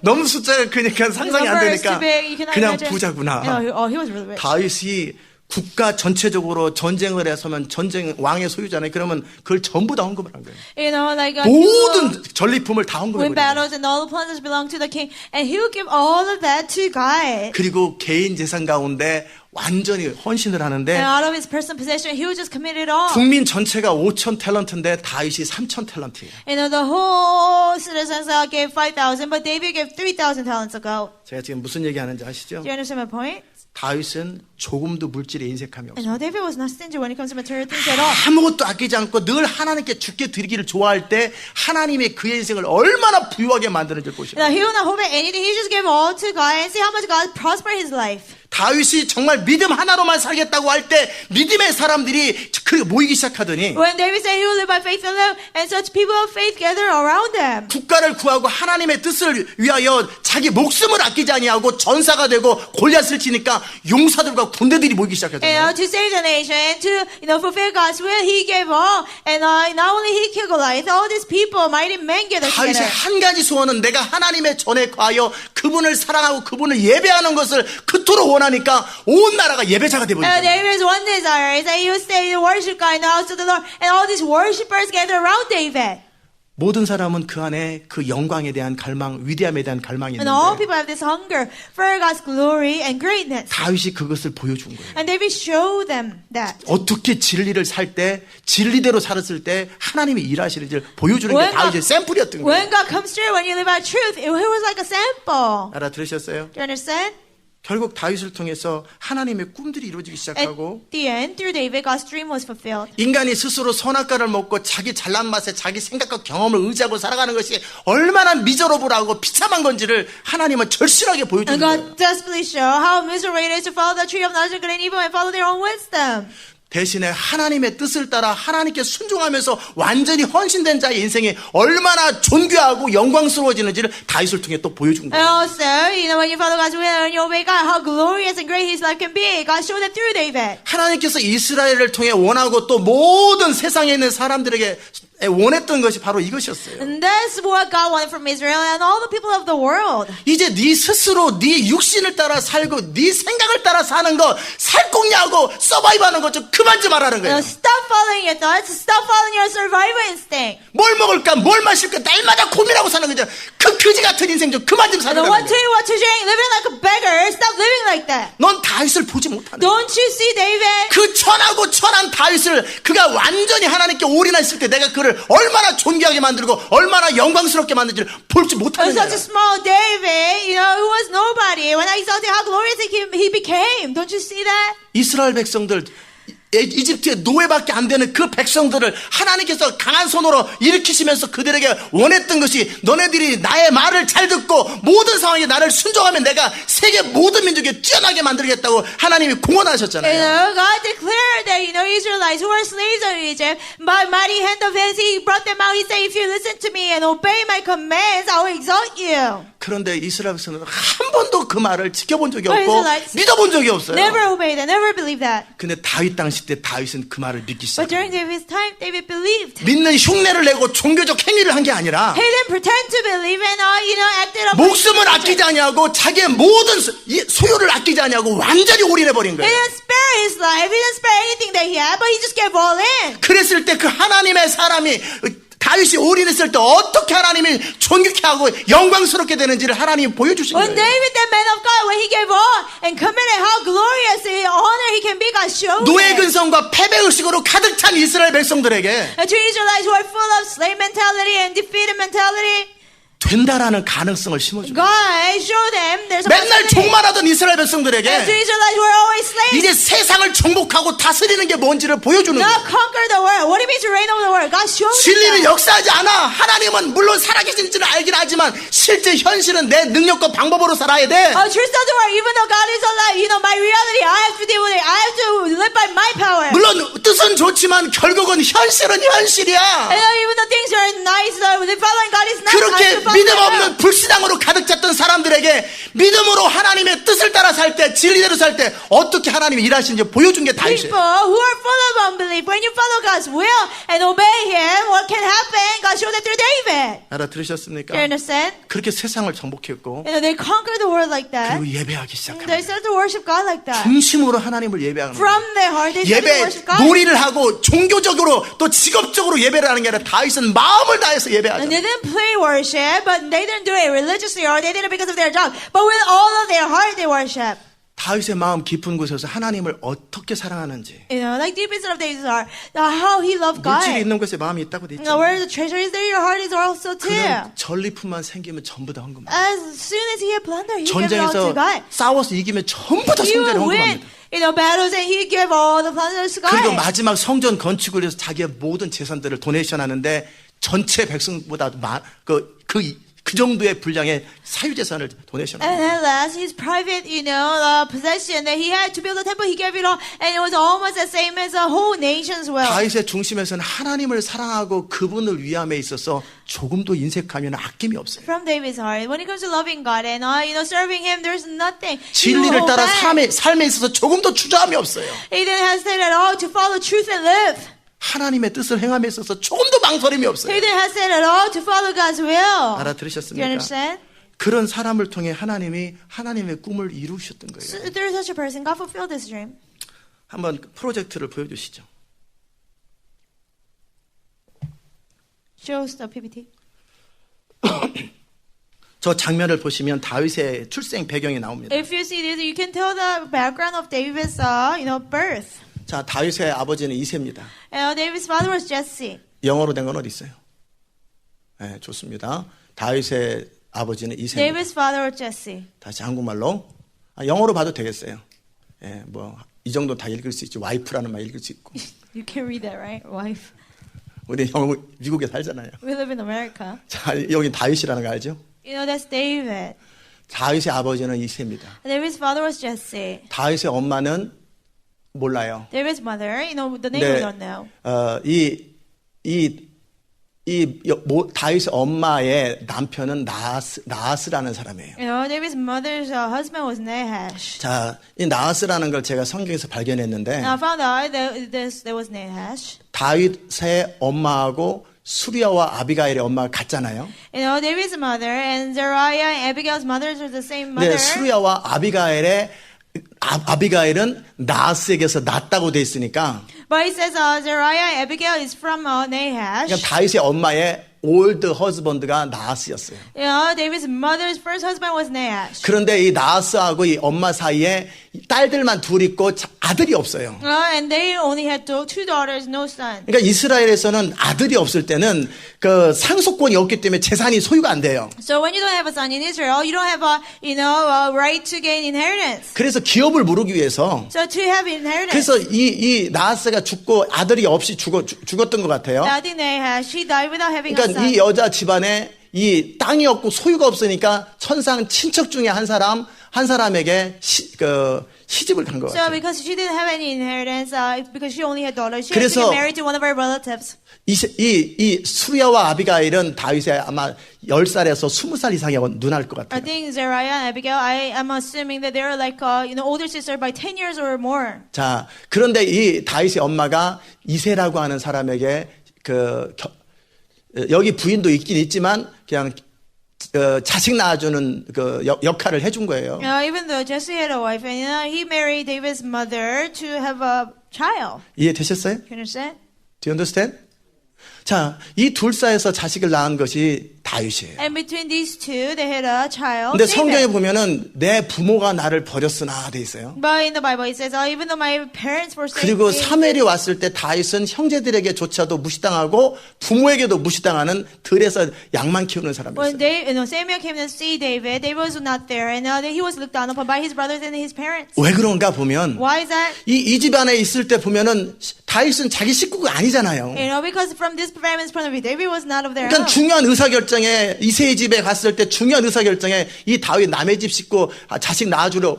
너무 숫자가 그러니까 상상이 안 Numbers 되니까 too big, you cannot 그냥 imagine. 부자구나. He was really rich. 다윗이 국가 전체적으로 전쟁을 해서면 전쟁 왕의 소유잖아요. 그러면 그걸 전부 다 헌금을 한 거예요. 모든 전리품을 다 헌금해 win 버려요. battles and all the plunder belong to the king, and he will give all of that to God. 그리고 개인 재산 가운데 완전히 헌신을 하는데 And out of his personal possession, he will just commit it all. 국민 전체가 5천 탤런트인데 다윗이 3천 탤런트예요. The whole citizens gave 5,000, but David gave 3,000 talents of gold. 제가 지금 무슨 얘기하는지 아시죠? Do you understand my point? 다윗은 조금도 물질에 인색함이 없어요. David was not stingy when it comes to material things at all. 아무것도 아끼지 않고 늘 하나님께 주께 드리기를 좋아할 때 하나님의 그의 인생을 얼마나 부유하게 만드는지 보시죠. He will not hold back anything. He just gave all to God and see how much God prosper his life. 다윗이 정말 믿음 하나로만 살겠다고 할 때 믿음의 사람들이 그렇게 모이기 시작하더니 When David said he will live by faith alone, and such people of faith gather around them. 국가를 구하고 하나님의 뜻을 위하여 자기 목숨을 아끼지 아니하고 전사가 되고 골리앗을 치니까 용사들과 군대들이 모이기 시작하잖아요. To save the nation and to fulfill God's will, he gave all. And not only he killed Goliath, all these people, mighty men gathered 다윗의 together. 한 가지 소원은 내가 하나님의 전에 거하여 그분을 사랑하고 그분을 예배하는 것을 그토록 원하니까 온 나라가 예배자가 되어버렸어요. David's one desire is that he would stay to worship God in the house of the Lord, and all these worshipers gather around David. 모든 사람은 그 안에 그 영광에 대한 갈망, 위대함에 대한 갈망이 And all 있는데 people have this hunger for God's glory and greatness. 다윗이 그것을 보여준 거예요. And David showed them that. 어떻게 진리를 살 때, 진리대로 살았을 때 하나님이 일하시는지를 보여주는 게 다윗의 샘플이었던 거예요. When God comes through, when you live out truth, it was like a sample. 알아들으셨어요? Do you understand? 결국 다윗을 통해서 하나님의 꿈들이 이루어지기 시작하고 At the end, through David, God's dream was fulfilled. 인간이 스스로 선악과를 먹고 자기 잘난 맛에 자기 생각과 경험을 의지하고 살아가는 것이 얼마나 미저러블하고 비참한 건지를 하나님은 절실하게 보여주는 And 거예요. God desperately show how miserable it is to follow the tree of knowledge of good and evil and follow their own wisdom. 대신에 하나님의 뜻을 따라 하나님께 순종하면서 완전히 헌신된 자의 인생이 얼마나 존귀하고 영광스러워지는지를 다윗을 통해 또 보여준 And 거예요. also, when you follow God's will and you obey God, how glorious and great His life can be. God showed that through David. 하나님께서 이스라엘을 통해 원하고 또 모든 세상에 있는 사람들에게 원했던 것이 바로 이것이었어요. And that's what God wanted from Israel and all the people of the world. 이제 네 스스로 네 육신을 따라 살고 네 생각을 따라 사는 거 살궁리하고 서바이브하는 것 좀 그만 좀 하라는 거예요. Stop following your thoughts. Stop following your survival instinct. 뭘 먹을까 뭘 마실까 날마다 고민하고 사는 거죠. 그 그지 같은 인생 좀 그만 좀 사는 And what to you what to drink, living like a beggar. Stop living like that. 넌 다윗을 보지 못하네. Don't you see David? 그 천하고 천한 다윗을 그가 완전히 하나님께 올인했을 때 내가 그를 얼마나 존귀하게 만들고 얼마나 영광스럽게 만든지를 볼지 못하는 Such 거야. a small David, who was nobody. When I saw how glorious he became. Don't you see that? 이스라엘 백성들 이집트의 노예밖에 안 되는 그 백성들을 하나님께서 강한 손으로 일으키시면서 그들에게 원했던 것이 너네들이 나의 말을 잘 듣고 모든 상황에 나를 순종하면 내가 세계 모든 민족에 뛰어나게 만들겠다고 하나님이 공언하셨잖아요. God declared that, Israelites who were slaves of Egypt, by mighty hand of his, he brought them out. He said, if you listen to me and obey my commands, I will exalt you. 그런데 이스라엘 백성은 한 번도 그 말을 지켜본 적이 But 없고 Israelites 믿어본 적이 없어요. Never obeyed that, never believed that. 근데 다윗 당시 때 다윗은 그 말을 믿기 But 시작해요. during David's time, David believed. 믿는 흉내를 내고 종교적 행위를 한 게 아니라 He didn't pretend to believe and, acted up. 목숨을 아끼지 아니하고 자기의 모든 소유를 아끼지 아니하고 완전히 올인해버린 He 거예요. didn't spare his life. He didn't spare anything that he had, but he just gave all in. 그랬을 때 그 하나님의 사람이 다윗이 올인했을 때 어떻게 하나님이 존귀케 하고 영광스럽게 되는지를 하나님이 보여주신 When 거예요. David, the man of God, when he gave all and committed how glorious honor he can be, God showed 노예 it. 근성과 패배의식으로 가득 찬 이스라엘 백성들에게 And to Israelites who are full of slave mentality and defeated mentality, 된다라는 가능성을 심어줍니다. God showed them there's a 맨날 possibility. 종말하던 이스라엘 And to 백성들에게 Israelites who are always slaves, 이제 세상을 정복하고 다스리는 게 뭔지를 보여주는 not 거예요. conquer the world. What do you mean to reign over the world? God showed 진리는 them. 역사하지 않아. 하나님은 물론 살아계신지는 알긴 하지만 실제 현실은 내 능력과 방법으로 살아야 돼. Truth doesn't work. Even though God is alive, my reality, I have to deal with it. I have to live by my power. 물론 뜻은 좋지만 결국은 현실은 현실이야. Even though things are nice, following God is not 그렇게 nice to follow 믿음 the world. 없는 불신앙으로 가득 찼던 사람들에게 믿음으로 하나님의 뜻을 따라 살 때, 진리대로 살 때 어떻게 하나님이 일하시는지 보여준 게 다윗이에요. People who are full of unbelief, when you follow God's will and obey Him, what can happen? God showed that through David. 알아들으셨습니까? You understand? 그렇게 세상을 정복했고 They conquer the world like that. 그리고 예배하기 They 시작합니다. start to worship God like that. 중심으로 하나님을 예배하는 거예요. From their heart, they start to 예배 worship God. 놀이를 하고 종교적으로 또 직업적으로 예배를 하는 게 아니라 다윗은 마음을 다해서 And 예배하죠. they didn't play worship, but they didn't do it religiously or they did it because of their job. But with all of their heart, they worship. 다윗의 마음 깊은 곳에서 하나님을 어떻게 사랑하는지 Like deep inside of David's heart, how he loved God. 물질이 있는 곳에 마음이 있다고 돼 있죠. Where the treasure is, there your heart is also too. 그는 전리품만 생기면 전부 다 헌금합니다. As soon as he had plunder, he gave it all 전쟁에서 to God. 싸워서 이기면 전부 다 He 성전에 would win, 헌금합니다. battles and he gave all the plunders to 그리고 God. 마지막 성전 건축을 위해서 자기의 모든 재산들을 도네이션 하는데 전체 백성보다 그 정도의 분량의 사유재산을 도네이션 And 합니다. at last, his private, possession that he had to build a temple, he gave it all, and it was almost the same as a whole nation's wealth. 다윗의 중심에서는 하나님을 사랑하고 그분을 위함에 있어서 조금도 인색하면 아낌이 없어요. From David's heart, when it comes to loving God and serving Him, there's nothing. 진리를 to hold 따라 back. 삶에 있어서 조금도 주저함이 없어요. He didn't hesitate at all to follow truth and live. 하나님의 뜻을 행함에 있어서 조금도 망설임이 He 없어요. didn't hesitate at all to follow God's will. You 알아들으셨습니까? understand? 그런 사람을 통해 하나님이 하나님의 꿈을 이루셨던 거예요. So, through such a person, God fulfilled this dream. 한번 프로젝트를 보여주시죠. Show us the PPT. 저 장면을 보시면 다윗의 출생 배경이 나옵니다. If you see this, you can tell the background of David's, birth. 자, 다윗의 아버지는 이새입니다. David's father was Jesse. 영어로 된 건 어디 있어요? 네, 좋습니다. 다윗의 아버지는 이새입니다. David's father was Jesse. 다시 한국말로. 영어로 봐도 되겠어요. 예, 이 정도 다 읽을 수 있죠. 와이프라는 말 읽을 수 있고. You can read that, right? Wife. 우리 미국에 살잖아요. We live in America. 자, 여기 다윗이라는 거 알죠? That's David. 다윗의 아버지는 이새입니다. David's father was Jesse. 다윗의 엄마는 몰라요. David's mother, the name we don't know. 다윗의 엄마의 남편은 나하스라는 사람이에요. David's mother's husband was Nahash. 자, 이 나하스라는 걸 제가 성경에서 발견했는데 And I found out that there was Nahash. 다윗의 엄마하고 수리아와 아비가일의 엄마가 같잖아요. David's mother and Zariah and Abigail's mothers are the same mother. 근데 수리아와 아비가일은 나하스에게서 낳았다고 돼 있으니까 But it says Zariah and Abigail is from Nahash. 그러니까 다윗의 엄마의 old husband가 나하스였어요. David's mother's first husband was Nahash. 그런데 이 나하스하고 이 엄마 사이에 딸들만 둘 있고 아들이 없어요. And they only had two daughters, no son. 그러니까 이스라엘에서는 아들이 없을 때는 그 상속권이 없기 때문에 재산이 소유가 안 돼요. So when you don't have a son in Israel, you don't have a right to gain inheritance. 그래서 기업을 물기 위해서 So to have inheritance. 그래서 이 나하스가 죽고 아들이 없이 죽었던 것 같아요. I think she died without having a 그러니까 son. 이 여자 집안에 이 땅이 없고 소유가 없으니까 천상 친척 중에 한 사람에게 시집을 간 것 So 같아요. because she didn't have any inheritance, because she only had daughters, she had to 그래서 get married to one of her relatives. 이 수리아와 아비가일은 다윗의 아마 10살에서 20살 이상의 누나일 것 I 같아요. think Zariah and Abigail, I am assuming that they're like older sister by 10 years or more. 자, 그런데 이 다윗의 엄마가 이세라고 하는 사람에게 여기 부인도 있긴 있지만 그냥 자식 낳아주는 역할을 해준 거예요. Even though Jesse had a wife, and he married David's mother to have a child. 이해되셨어요? You understand? Do you understand? 자, 이 둘 사이에서 자식을 낳은 것이 다윗이에요. And between these two, they had a child. 근데 성경에 David. 보면은 내 부모가 나를 버렸으나 돼 있어요. But in the Bible, it says, even though my parents forsake 그리고 me, 사무엘이 왔을 때 다윗은 형제들에게조차도 무시당하고 부모에게도 무시당하는 들에서 양만 키우는 when 사람이었어요. Samuel came to see David, David was not there, and he was looked down upon by his brothers and his parents. 왜 그런가 보면 Why is that? 이 집안에 있을 때 보면은 다윗은 자기 식구가 아니잖아요. Because from this family's point of view, David was not of their 그러니까 house. 중요한 의사결정에 이세의 집에 갔을 때 중요한 의사결정에 이 다윗 남의 집 식구 자식 낳아주려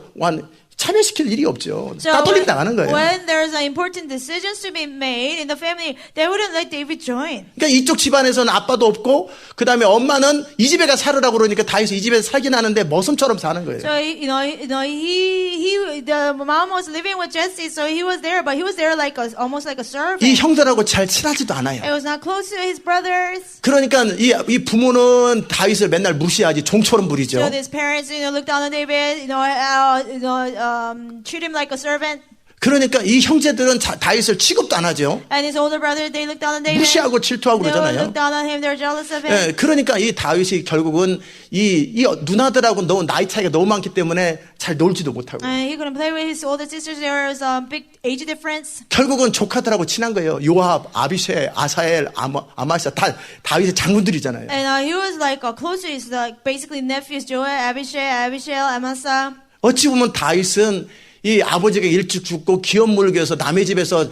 참여시킬 일이 없죠. 따돌림 당하는 거예요. When there's important decisions to be made in the family, they wouldn't let David join. 그러니까 이쪽 집안에서는 아빠도 없고 그 다음에 엄마는 이 집에 가 살으라고 그러니까 다윗이 이 집에서 살긴 하는데 머슴처럼 사는 거예요. So the mom was living with Jesse, so he was there, but he was there almost like a servant. 이 형들하고 잘 친하지도 않아요. He was not close to his brothers. 그러니까 이 부모는 다윗을 맨날 무시하지 종처럼 부리죠. So his parents, looked down on David, treat him like a servant. 그러니까 이 형제들은 다윗을 취급도 안 하죠. And his older brothers, they look down on David. 무시하고 질투하고 They 그러잖아요. look down on him. They're jealous of him. 예, 그러니까 이 다윗이 결국은 이 누나들하고 너무 나이 차이가 너무 많기 때문에 잘 놀지도 못하고 And he couldn't play with his older sisters. There was a big age difference. 결국은 조카들하고 친한 거예요. 요압, 아비쉐, 아사엘, 아마샤 다 다윗의 장군들이잖아요. And he was close to his basically nephews, Joab, Abishai, Amasa. 어찌 보면 다윗은 이 아버지가 일찍 죽고 기업 물교에서 남의 집에서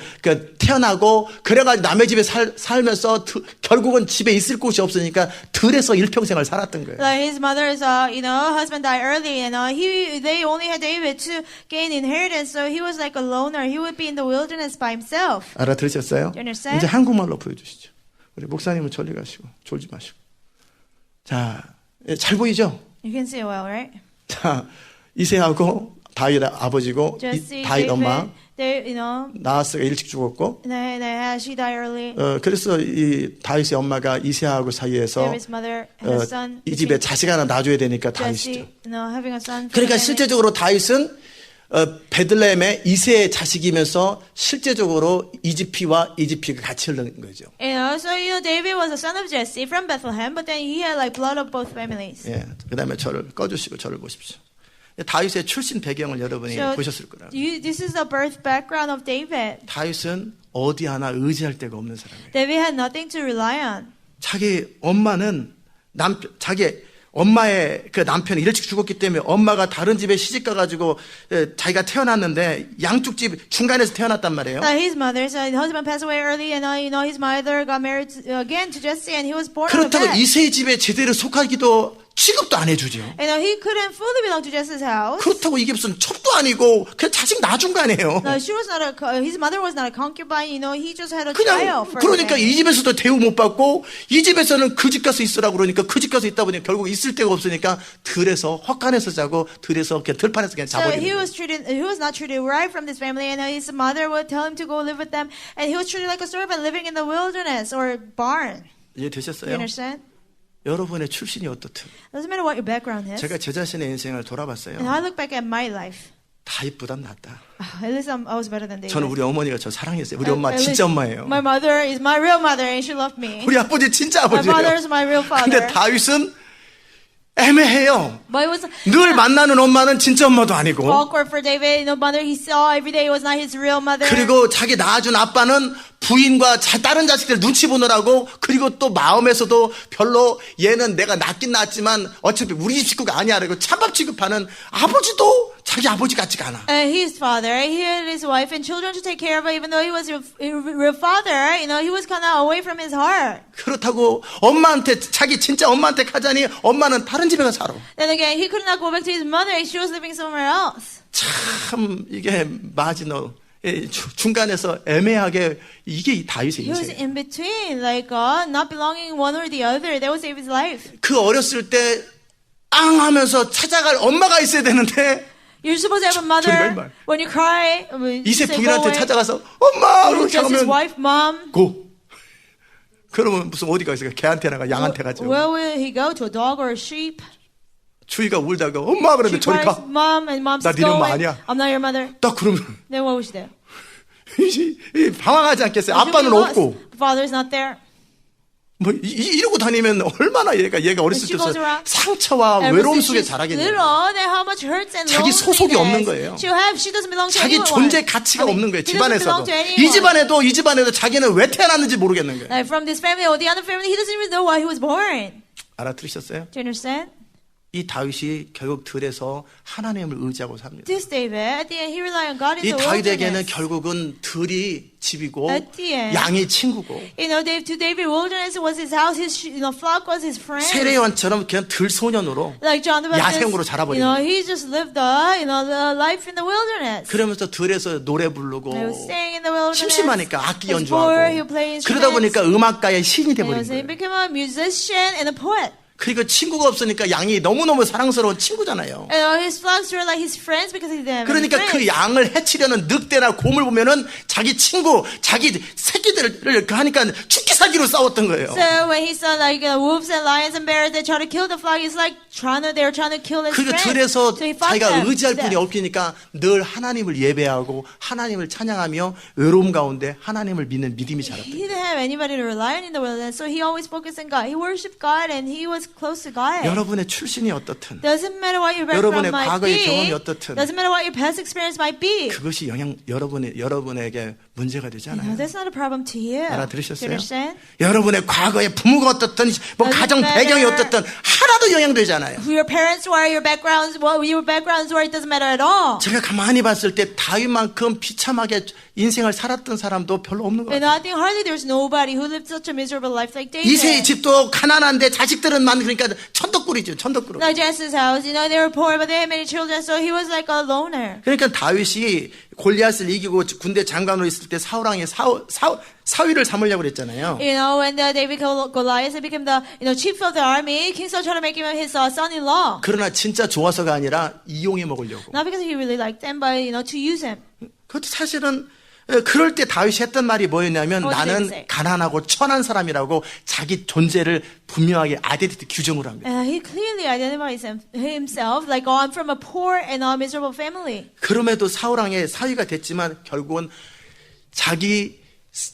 태어나고 그래가지고 남의 집에 살면서 결국은 집에 있을 곳이 없으니까 들에서 일평생을 살았던 거예요. Like his mother's, husband died early, and they only had David to gain inheritance, so he was like a loner. He would be in the wilderness by himself. 알아들으셨어요? You understand? 이제 한국말로 보여주시죠. 우리 목사님은 저리 가시고 졸지 마시고. 자, 잘 보이죠? You can see it well, right? 자, 이세하고 다윗 아버지고 Jesse, 다윗 David, 엄마 they, 나하스가 일찍 죽었고 she died early. 그래서 이 다윗의 엄마가 이세하고 사이에서 David's mother had a son. 이 집에 자식 하나 놔줘야 되니까 다윗이죠. Jesse, having a son. 그러니까 실제적으로 다윗은 베들레헴의 이세의 자식이면서 실제적으로 이집피와 이집피가 같이 흐르는 거죠. So David was a son of Jesse from Bethlehem, but then he had blood of both families. 예, 그다음에 저를 꺼주시고 저를 보십시오. 다윗의 출신 배경을 여러분이 So 보셨을 거라고. this is the birth background of David. 다윗은 어디 하나 의지할 데가 없는 사람이에요. David had nothing to rely on. 자기 엄마는 자기 엄마의 그 남편이 일찍 죽었기 때문에 엄마가 다른 집에 시집 가가지고 자기가 태어났는데 양쪽 집 중간에서 태어났단 말이에요. His mother's husband passed away early, and his mother got married again to Jesse, and he was born out of 그렇다고 that. 이세의 집에 제대로 속하기도 취급도 안 해주죠. And he couldn't fully belong to Jesse's house. 그렇다고 이게 무슨 첩도 아니고 그냥 자식 낳아준 거 아니에요. She was not his mother was not a concubine. He just had a 그냥 child for 그러니까 him. 이 집에서도 대우 못 받고 이 집에서는 그 집 가서 있으라고 그러니까 그 집 가서 있다 보니 결국 있을 데가 없으니까 들에서 헛간에서 자고 들에서 그냥 들판에서 그냥 So 자버리는 he 거예요. was not treated right from this family, and his mother would tell him to go live with them, and he was treated like a servant living in the wilderness or barn. 이해 You 되셨어요? understand? 여러분의 출신이 어떻든 Doesn't matter what your background is. 제가 제 자신의 인생을 And 돌아봤어요. I look back at my life. 다윗보단 낫다. At least I was better than David. 저는 우리 어머니가 저 사랑했어요. 우리 엄마 At least 진짜 엄마예요. My mother is my real mother and she loved me. 우리 아버지 진짜 My father is 아버지예요. my real 근데 father. 다윗은 애매해요. But it was 늘 만나는 엄마는 진짜 엄마도 아니고, awkward for David. The mother he saw every day was not his real mother. 그리고 자기 낳아준 아빠는 부인과 다른 자식들 눈치 보느라고, 그리고 또 마음에서도 별로 얘는 내가 낳긴 낳았지만 어차피 우리 집 식구가 아니야 라고 찬밥 취급하는 아버지도 자기 아버지 같지가 않아. His father, he had his wife and children to take care of. Even though he was a real father, he was kind of away from his heart. 그렇다고 엄마한테, 자기 진짜 엄마한테 가자니 엄마는 다른 집에 가서 살아. Then again, he could not go back to his mother. She was living somewhere else. 참 이게 마지노 중간에서 애매하게 이게 이 다윗의 He was 인생. in between, like not belonging one or the other. That would save his life. 그 어렸을 때 앙 하면서 찾아갈 엄마가 있어야 되는데 You're supposed to have a mother. 정말. When you cry, 이세 say, go 부인한테 away. 찾아가서 엄마 그렇게 Just his 하면 wife, mom. 고. 그러면 무슨 어디가 있을까? 개한테 나가 양한테 가죠. Where will he go? To a dog or a sheep? 주희가 울다가 엄마 She 그러면 저리 cries, 가. mom, and mom 나 says, 네 go 엄마 away. 아니야. I'm not your mother. 딱 그러면 Then what was she do? 방황하지 않겠어요? She'll 아빠는 be lost. 없고. Father's not there. 뭐 이러고 다니면 얼마나 얘가 어렸을 She goes 때부터 around. 상처와 Ever 외로움 since 속에 she's 자라겠네요. little, then how much hurts and 자기 소속이 없는 loneliness. 거예요. She doesn't belong to 자기 anyone. 존재 가치가 I mean, 없는 거예요. he doesn't belong 집안에서도. to anyone. 이 집안에도 자기는 왜 태어났는지 모르겠는 거예요. Like from this family or the other family, he doesn't even know why he was born. 알아들으셨어요? Do you understand? 이 다윗이 결국 들에서 하나님을 의지하고 삽니다. This David, at the end, he relied on God in 이 the 다윗에게는 wilderness. 결국은 들이 집이고 At the end. 양이 친구고 To David, wilderness was his house. His flock was his friend. 세례요한처럼 그냥 들소년으로 Like John the 야생으로 Baptist, 자라버린 he just lived the life in the wilderness. 그러면서 들에서 노래 부르고 He was staying in the wilderness. 심심하니까 악기 He was bored, he would play 연주하고 그러다 instruments. 보니까 음악가의 신이 He 돼버린 거예요. became a musician and a poet. 그리고 친구가 없으니까 양이 너무너무 사랑스러운 친구잖아요. And his flocks were like his friends because he didn't have any 그러니까 friends. 그 양을 해치려는 늑대나 곰을 보면은 자기 친구, 자기 새끼들을 하니까 죽기 살기로 싸웠던 거예요. So when he saw like wolves and lions and bears that try to kill the flock, it's like they're trying to kill his 그리고 friends. 들에서 So he fought 자기가 them. 의지할 분이 없으니까 늘 하나님을 예배하고 하나님을 찬양하며 외로움 가운데 하나님을 믿는 믿음이 자랐다. He didn't have anybody to rely on in the wilderness, so he always focused on God. He worshipped God and he was close to God. 여러분의 출신이 어떻든 Doesn't matter what your 여러분의 background might 과거의 be. 경험이 어떻든 Doesn't matter what your past experience might be. 그것이 여러분에게 문제가 되지 No, 않아요. that's not a problem to you. 알아들으셨어요? Do you understand? 여러분의 과거의 부모가 어떻든 뭐 가정 배경이 어떻든 하나도 영향되지 않아요. Who your parents were, your backgrounds were, it doesn't matter at all. 제가 가만히 봤을 때 다윗만큼 비참하게 인생을 살았던 사람도 별로 없는 것 And 같아요. I think hardly there's nobody who lived such a miserable life like 이세의 David. 집도 가난한데 자식들은 많으니까 천덕꾸리죠. 천덕꾸리. Like Jesse's house, they were poor, but they had many children, so he was like a loner. 그러니까 다윗이 골리앗을 이기고 군대 장관으로 있을 때 사울왕의 사위를 삼으려고 그랬잖아요. When David killed Goliath, he became the chief of the army. King Saul tried to make him his son-in-law. 그러나 진짜 좋아서가 아니라 이용해 먹으려고. Not because he really liked him, but to use him. 그것도 사실은 그럴 때 다윗이 했던 말이 뭐였냐면 What did he 나는 say? 가난하고 천한 사람이라고 자기 존재를 분명하게 아이덴티티 규정을 합니다. He clearly identifies himself like, I'm from a poor and a miserable family. 그럼에도 사울왕의 사위가 됐지만 결국은 자기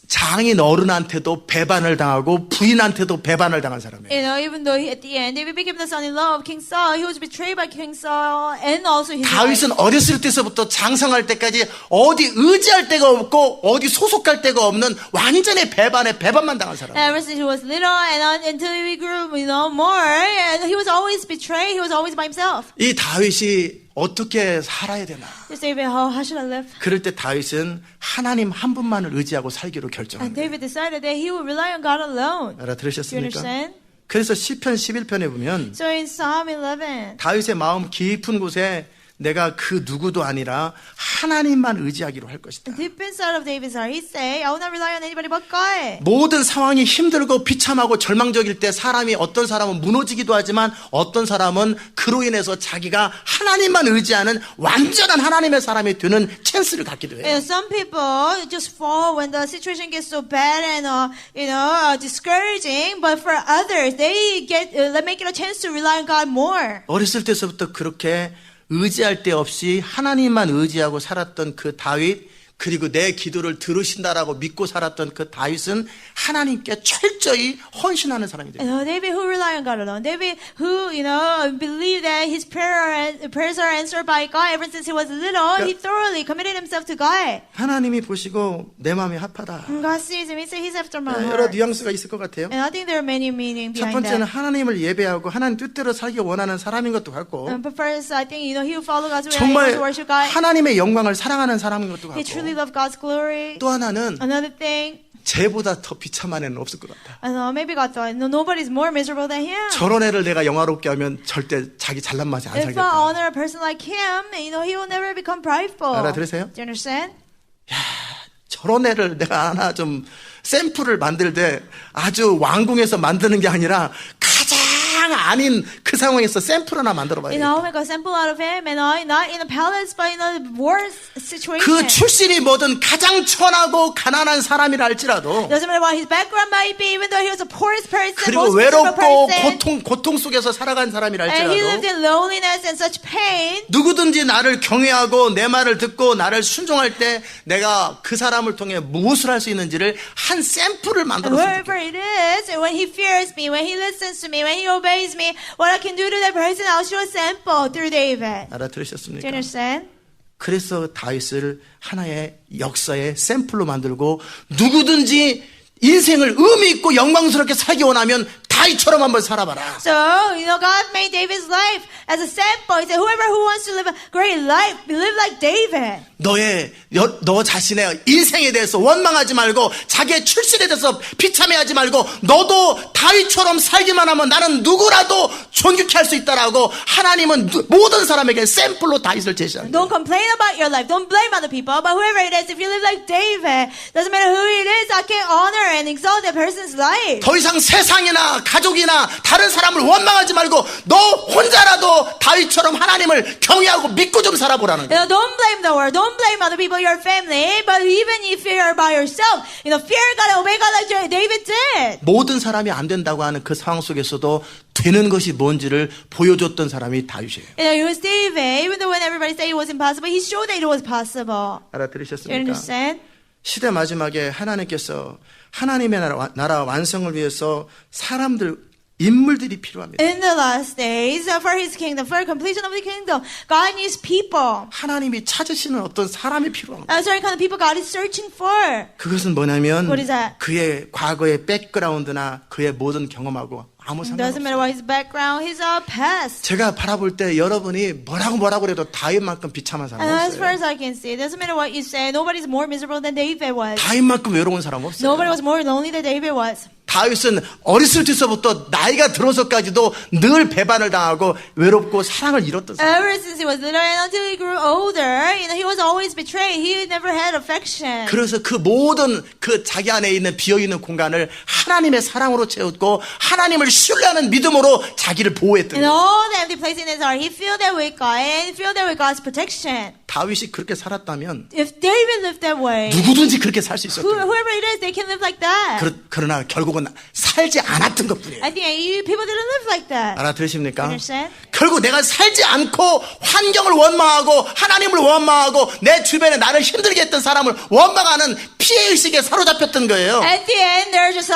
장인 어른한테도 배반을 당하고 부인한테도 배반을 당한 사람이에요. Even though at the end David became the son-in-law of King Saul, he was betrayed by King Saul and also his wife. 다윗은 어렸을 때서부터 장성할 때까지 어디 의지할 데가 없고 어디 소속할 데가 없는 완전히 배반만 당한 사람이에요. Ever since he was little and until he grew, more, and he was always betrayed. He was always by himself. 이 다윗이 어떻게 살아야 되나? Just David, how should I live? 그럴 때 다윗은 하나님 한 분만을 의지하고 살기로 And 결정합니다. David decided that he would rely on God alone. Do you 알아들으셨습니까? understand? 그래서 시편 11편에 보면 So in Psalm 11, 다윗의 마음 깊은 곳에 내가 그 누구도 아니라 하나님만 의지하기로 할 것이다. deep inside of David's heart, he say, I will not rely on anybody but God. 모든 상황이 힘들고 비참하고 절망적일 때 어떤 사람은 무너지기도 하지만 어떤 사람은 그로 인해서 자기가 하나님만 의지하는 완전한 하나님의 사람이 되는 찬스를 갖기도 해요. And some people just fall when the situation gets so bad and discouraging. But for others, they make it a chance to rely on God more. 어렸을 때서부터 그렇게 의지할 데 없이 하나님만 의지하고 살았던 그 다윗, 그리고 내 기도를 들으신다라고 믿고 살았던 그 다윗은 하나님께 철저히 헌신하는 사람이 됩니다. David who rely on God alone. David who, believed that his prayers are answered by God ever since he was little. He thoroughly committed himself to God. 하나님이 보시고 내 마음이 합하다. God sees him. He says he's after my 여러 heart. 뉘앙스가 있을 것 같아요. And I think there are many meanings 첫 behind 번째는 that. 하나님을 예배하고 하나님 뜻대로 살기 원하는 사람인 것도 같고, But first, I think, he who follow God's will and 정말 wants to worship God. 하나님의 영광을 사랑하는 사람인 것도 He truly 같고, loves God's glory. 또 하나는 Another thing, 쟤보다 더 비참한 애는 없을 것 같다. maybe God thought, no, nobody's more miserable than him. 저런 애를 내가 영화롭게 하면 절대 자기 잘난 맛이 안 If I 살겠다. honor a person like him, he will never become prideful. 알아들으세요? Do you understand? 저런 애를 내가 하나 좀 샘플을 만들 때 아주 왕궁에서 만드는 게 아니라 가장 아닌 그 상황에서 샘플 하나 만들어 봐야 돼. Make a sample out of him, and not in a palace, but in a worse situation. 그 출신이 뭐든 가장 천하고 가난한 사람이라 할지라도, Doesn't matter what his background might be, even though he was the poorest person, 그리고 most miserable 외롭고 person, 고통 속에서 살아간 사람이라 and he lived 할지라도, in loneliness and such pain. 누구든지 나를 경외하고 내 말을 듣고 나를 순종할 때 내가 그 사람을 통해 무엇을 할 수 있는지를 한 샘플을 만들었습니다. Wherever it is, and when he fears me, when he listens to me, when he obeys me, what I can do to that person, I'll show a sample through David. Do 알아들으셨습니까? you understand? 그래서 다윗을 하나의 역사의 샘플로 만들고, 누구든지 인생을 의미 있고 영광스럽게 살기 원하면 다윗처럼 한번 살아봐라. So, God made David's life as a sample. He said, whoever who wants to live a great life, live like David. 너 자신의 인생에 대해서 원망하지 말고, 자기의 출신에 대해서 비참해하지 말고, 너도 다윗처럼 살기만 하면 나는 누구라도 존귀케 할 수 있다라고 하나님은 모든 사람에게 샘플로 다윗을 제시합니다. Don't complain about your life. Don't blame other people. But whoever it is, if you live like David, doesn't matter who it is, I can honor and exalt that person's life. 더 이상 세상이나 가족이나 다른 사람을 원망하지 말고 너 혼자라도 다윗처럼 하나님을 경외하고 믿고 좀 살아보라는 거예요. Don't blame the world. Don't blame other people, your family. But even if you're by yourself, fear God and obey God like David did. 모든 사람이 안 된다고 하는 그 상황 속에서도 되는 것이 뭔지를 보여줬던 사람이 다윗이에요. It was David. Even though when everybody said it was impossible, he showed that it was possible. You 알아들으셨습니까? understand? 시대 마지막에 하나님께서 하나님의 나라 완성을 위해서 인물들이 필요합니다. In the last days, for his kingdom, for completion of the kingdom, God needs people. 하나님이 찾으시는 어떤 사람이 필요한 거예요. Certain kind of people God is searching for. 그것은 뭐냐면 What is that? 그의 과거의 백그라운드나 그의 모든 경험하고 아무 Doesn't matter 상관없어요. what his background, his past. 제가 바라볼 때 여러분이 뭐라고 해도 다윗만큼 비참한 사람 And as far 없어요. as I can see, it doesn't matter what you say, nobody's more miserable than David was. 다윗만큼 외로운 사람 없어요. Nobody was more lonely than David was. 다윗은 어렸을 때서부터 나이가 들어서까지도 늘 배반을 당하고 외롭고 사랑을 잃었던 사람. Ever since he was little and until he grew older, he was always betrayed. He never had affection. 그래서 그 모든 그 자기 안에 있는 비어있는 공간을 하나님의 사랑으로 채웠고 하나님을 신뢰하는 믿음으로 자기를 보호했던 And 거예요. all the empty place in his heart, he filled that with God and filled that with God's protection. 다윗이 그렇게 살았다면 If David lived that way, 누구든지 그렇게 살 수 있었던 거예요. whoever it is, they can live like that. 그러나 결국은 살지 않았던 것뿐이에요. I think people didn't live like that. 알아들으십니까? Understand? 결국 내가 살지 않고 환경을 원망하고 하나님을 원망하고 내 주변에 나를 힘들게 했던 사람을 원망하는 피해의식에 사로잡혔던 거예요. At the end, they're just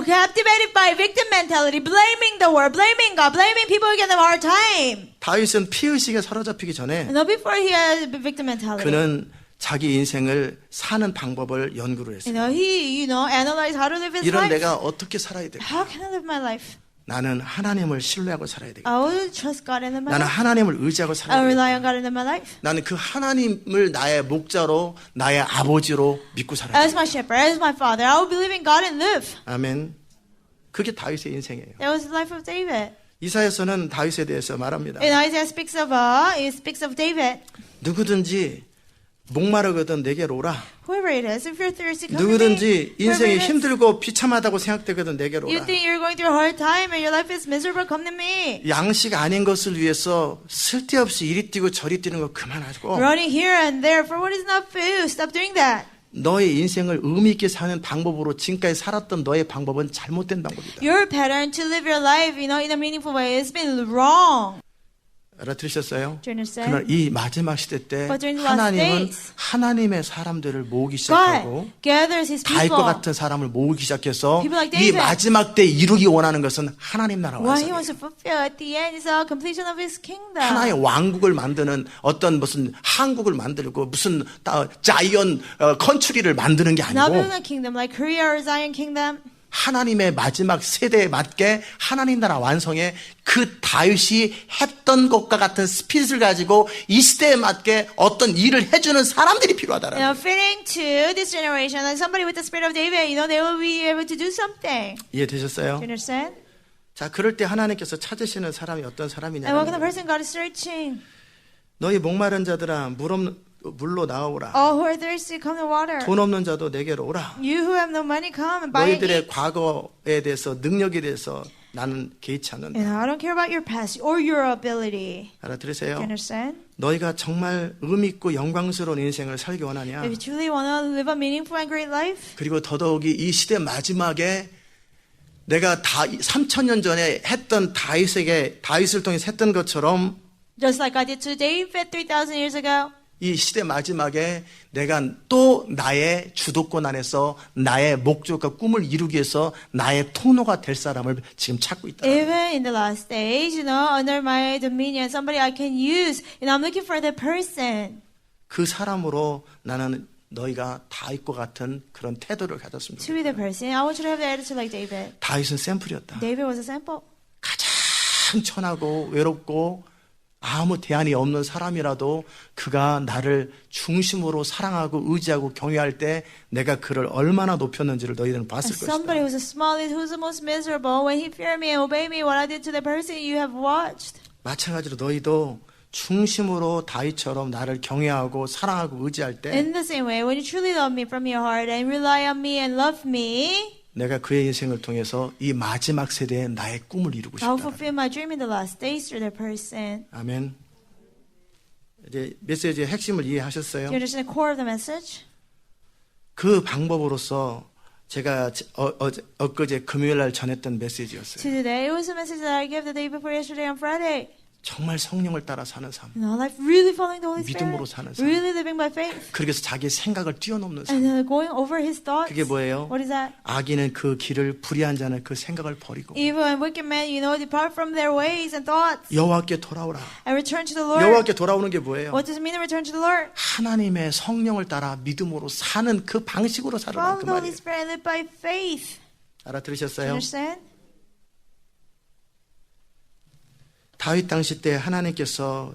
captivated by victim mentality, blaming the world, blaming God, blaming people who give them a hard time. 다윗은 피해의식에 사로잡히기 전에 No, before he had victim mentality. 그는 자기 인생을 사는 방법을 연구를 했어요. He analyzed how to live his 이런 life. 내가 어떻게 살아야 될까? How can I live my life? 나는 하나님을 신뢰하고 살아야 되겠다. I will trust God and live my 나는 life. 하나님을 의지하고 I 살아야 will 되겠다. rely on God and live my life. 나는 그 하나님을 나의 목자로 나의 아버지로 믿고 살아야 As 돼. my shepherd, as my father, I will believe in God and live. 아멘. 그게 다윗의 인생이에요. That was the life of David. 이사야서는 다윗에 대해서 말합니다. And Isaiah speaks of David. 누구든지 목마르거든 내게로 오라. Whoever it is, if you're thirsty, come to me. 누구든지 인생이 Whoever it is, 힘들고 비참하다고 생각되거든 내게로 you 오라. think you're going through a hard time and your life is miserable, come to me. 양식 아닌 것을 위해서 쓸데없이 이리 뛰고 저리 뛰는 거 그만하고 Running here and there for what is not food. Stop doing that. 너의 인생을 의미 있게 사는 방법으로 지금까지 살았던 너의 방법은 잘못된 방법이다. Your pattern to live your life, in a meaningful way, has been wrong. 알아들으셨어요? Do you understand? 그러나 이 마지막 시대 때 But during the last 하나님은 days, 하나님의 사람들을 모으기 시작하고 God gathers His 다윗과 people. 같은 사람을 모으기 시작해서 People like 이 David. 마지막 때 이루기 원하는 것은 하나님 나라 What He 완성이에요. wants to fulfill at the end is the completion of His kingdom. 하나의 왕국을 만드는 어떤 무슨 한국을 만들고 무슨 자이언 컨트리를 만드는 게 Not building 아니고 a kingdom like Korea or Zion kingdom. 하나님의 마지막 세대에 맞게 하나님 나라 완성에 그 다윗이 했던 것과 같은 스피릿을 가지고 이 시대에 맞게 어떤 일을 해주는 사람들이 필요하다라는 거예요. Fitting to this generation, like somebody with the spirit of David, they will be able to do something. 이해되셨어요? Do you understand? 자, 그럴 때 하나님께서 찾으시는 사람이 어떤 And what 사람이냐는 kind of 거예요. person God is searching? 너희 목마른 자들아 물로 나오라. All who are thirsty, come to water. 돈 없는 자도 내게로 오라. You who have no money, come and buy and 너희들의 eat. 과거에 대해서 능력에 대해서 나는 개의치 않는다. And I don't care about your past or your ability. Do 알아들으세요? you understand? 너희가 정말 의미 있고 영광스러운 인생을 살기 원하냐? If you truly want to live a meaningful and great life, 그리고 더더욱이 이 시대 마지막에 내가 3,000년 전에 했던 다윗을 통해서 했던 것처럼 just like I did to David 3,000 years ago, 이 시대 마지막에 내가 또 나의 주도권 안에서 나의 목적과 꿈을 이루기 위해서 나의 통로가 될 사람을 지금 찾고 있다. even in the last days, under my dominion, somebody I can use, I'm looking for that person. 그 사람으로 나는 너희가 다윗과 같은 그런 태도를 가졌으면 To 좋겠다. be the person, I want you to have the attitude like David. 다윗은 샘플이었다. David was a sample. 가장 천하고 외롭고 아무 대안이 없는 사람이라도 그가 나를 중심으로 사랑하고 의지하고 경외할 때 내가 그를 얼마나 높였는지를 너희들은 봤을 As somebody 것이다. who's the smallest, who's the most miserable, when he feared me and obeyed me, what I did to the person you have watched. 마찬가지로 너희도 중심으로 다윗처럼 나를 경외하고 사랑하고 의지할 때 In the same way, when you truly love me from your heart and rely on me and love me, 내가 그의 인생을 통해서 이 마지막 세대에 나의 꿈을 이루고 I will 싶다. fulfill my dream in the last days through that person. 아멘. 이제 메시지의 핵심을 Do 이해하셨어요? you understand the core of the message? 그 방법으로서 제가 엊그제 금요일 날 전했던 메시지였어요. Today, it was a message that I gave the day before yesterday on Friday. 정말 성령을 따라 사는 삶. Like really following the Holy 믿음으로 Spirit. 사는 삶. Really living by faith. 그렇게 해서 자기의 생각을 뛰어넘는 삶. And going over his thoughts. 그게 뭐예요? What is that? 악인은 그 길을 불의한 자는 그 생각을 버리고 Evil and wicked men, depart from their ways and thoughts 여호와께 돌아오라. and return to the Lord. 여호와께 돌아오는 게 뭐예요? What does it mean to return to the Lord? 하나님의 성령을 따라 믿음으로 사는 그 방식으로 살아라 Follow 그 the Holy 말이에요. Spirit and live by faith. Do you 알아들으셨어요? understand? 다윗 당시 때 하나님께서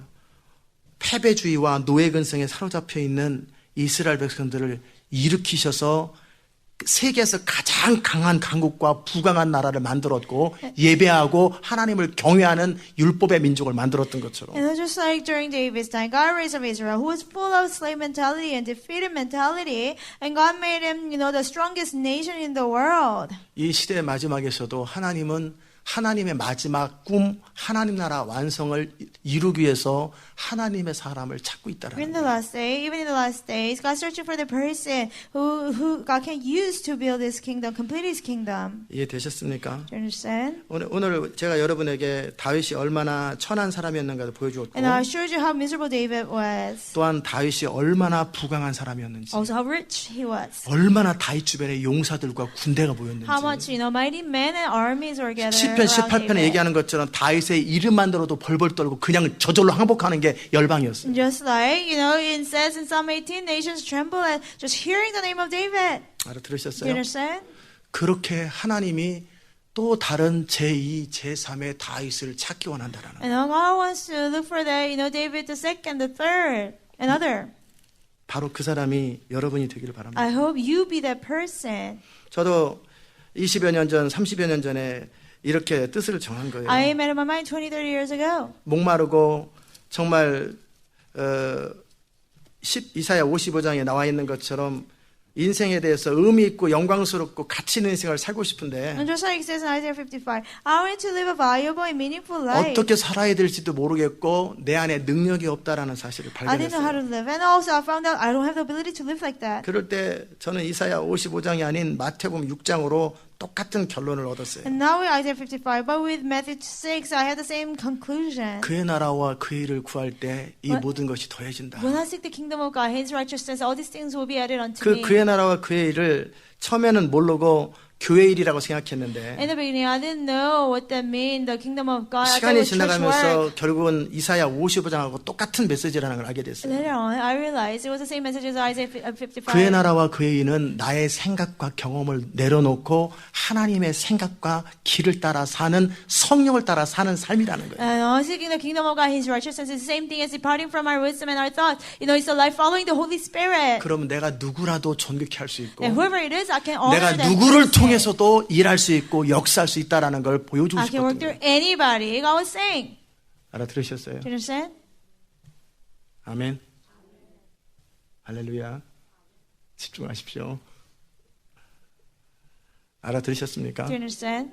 패배주의와 노예 근성에 사로잡혀 있는 이스라엘 백성들을 일으키셔서 세계에서 가장 강한 강국과 부강한 나라를 만들었고 예배하고 하나님을 경외하는 율법의 민족을 만들었던 것처럼 And just like during David's time, God raised up Israel, who was full of slave mentality and defeated mentality, and God made him, the strongest nation in the world. 이 시대의 마지막에서도 하나님은 하나님의 마지막 꿈, 하나님 나라 완성을 이루기 위해서 하나님의 사람을 찾고 In 있다라는 the 거예요. last day, even in the last days, God's searching for the person who God can use to build His kingdom, complete His kingdom. 이해되셨습니까? Do you understand? 오늘 제가 여러분에게 다윗이 얼마나 천한 사람이었는가를 보여주었고 And I showed you how miserable David was. 또한 다윗이 얼마나 부강한 사람이었는지 Also how rich he was. 얼마나 다윗 주변에 용사들과 군대가 모였는지 How much, mighty men and armies were gathered 시편 around 18편에 David. 얘기하는 것처럼 다윗의 이름만 들어도 벌벌 떨고 그냥 저절로 항복하는 게 열방이었어요. Just like, it says in Psalm 18, nations tremble at just hearing the name of David. Do you 알아들으셨어요? understand? 그렇게 하나님이 또 다른 제2, 제3의 다윗을 찾기 원한다라는 And God wants to look for David the second, the third, another. 바로 그 사람이 여러분이 되기를 바랍니다. I hope you be that person. 저도 20여 년 전, 30여 년 전에 이렇게 뜻을 정한 거예요. I made up my mind 20, 30 years ago. 목마르고 정말 이사야 55장에 나와 있는 것처럼 인생에 대해서 의미 있고 영광스럽고 가치 있는 인생을 살고 싶은데 And just like it says in Isaiah 55, I want to live a valuable and meaningful life. 어떻게 살아야 될지도 모르겠고 내 안에 능력이 없다라는 사실을 I didn't know how to 발견했어요. live. And also I found out I don't have the ability to live like that. 그럴 때 저는 이사야 55장이 아닌 마태복음 6장으로 똑같은 결론을 얻었어요. And now with Isaiah 55, but with Matthew 6, I had the same conclusion. 그의 나라와 그의 일을 구할 때 이 What? 모든 것이 더해진다. When I seek the kingdom of God, His righteousness, all these things will be added unto me. 그의 나라와 그의 일을 처음에는 모르고 교회 일이라고 생각했는데 In the beginning, I didn't know what that meant, the kingdom of God. I thought 시간이 it was church work. 지나가면서 결국은 이사야 55장하고 똑같은 메시지라는 걸 알게 됐어요. Later on, I realized it was the same message as Isaiah 55. 그의 나라와 그의 일은 나의 생각과 경험을 내려놓고 하나님의 생각과 길을 따라 사는 성령을 따라 사는 삶이라는 거예요. And seeking the kingdom of God, His righteousness is the same thing as departing from our wisdom and our thoughts. It's a life following the Holy Spirit. 그러면 내가 누구라도 존귀케 할 수 있고 And whoever it is, I can honor 내가 them. 누구를 통해서도 일할 수 있고 역사할 수 있다라는 걸 보여주고 I can work 싶거든요. through anybody. God was saying. 알아들으셨어요? Do you understand? 아멘. 할렐루야. 집중하십시오. 알아들으셨습니까? Do you understand?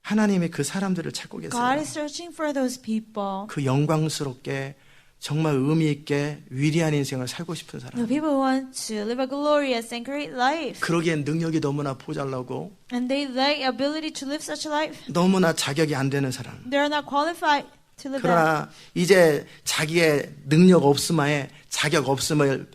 하나님이 그 사람들을 찾고 God 계세요. is searching for those people. 그 영광스럽게 정말 의미 있게 위대한 인생을 살고 싶은 The 사람. people who want to live a glorious and great life. 그러기엔 능력이 너무나 모자라고 And they lack ability to live such a life. 너무나 자격이 안 되는 사람. They are not qualified to live that. 그러나 이제 자기의 능력 없음에 자격 없음에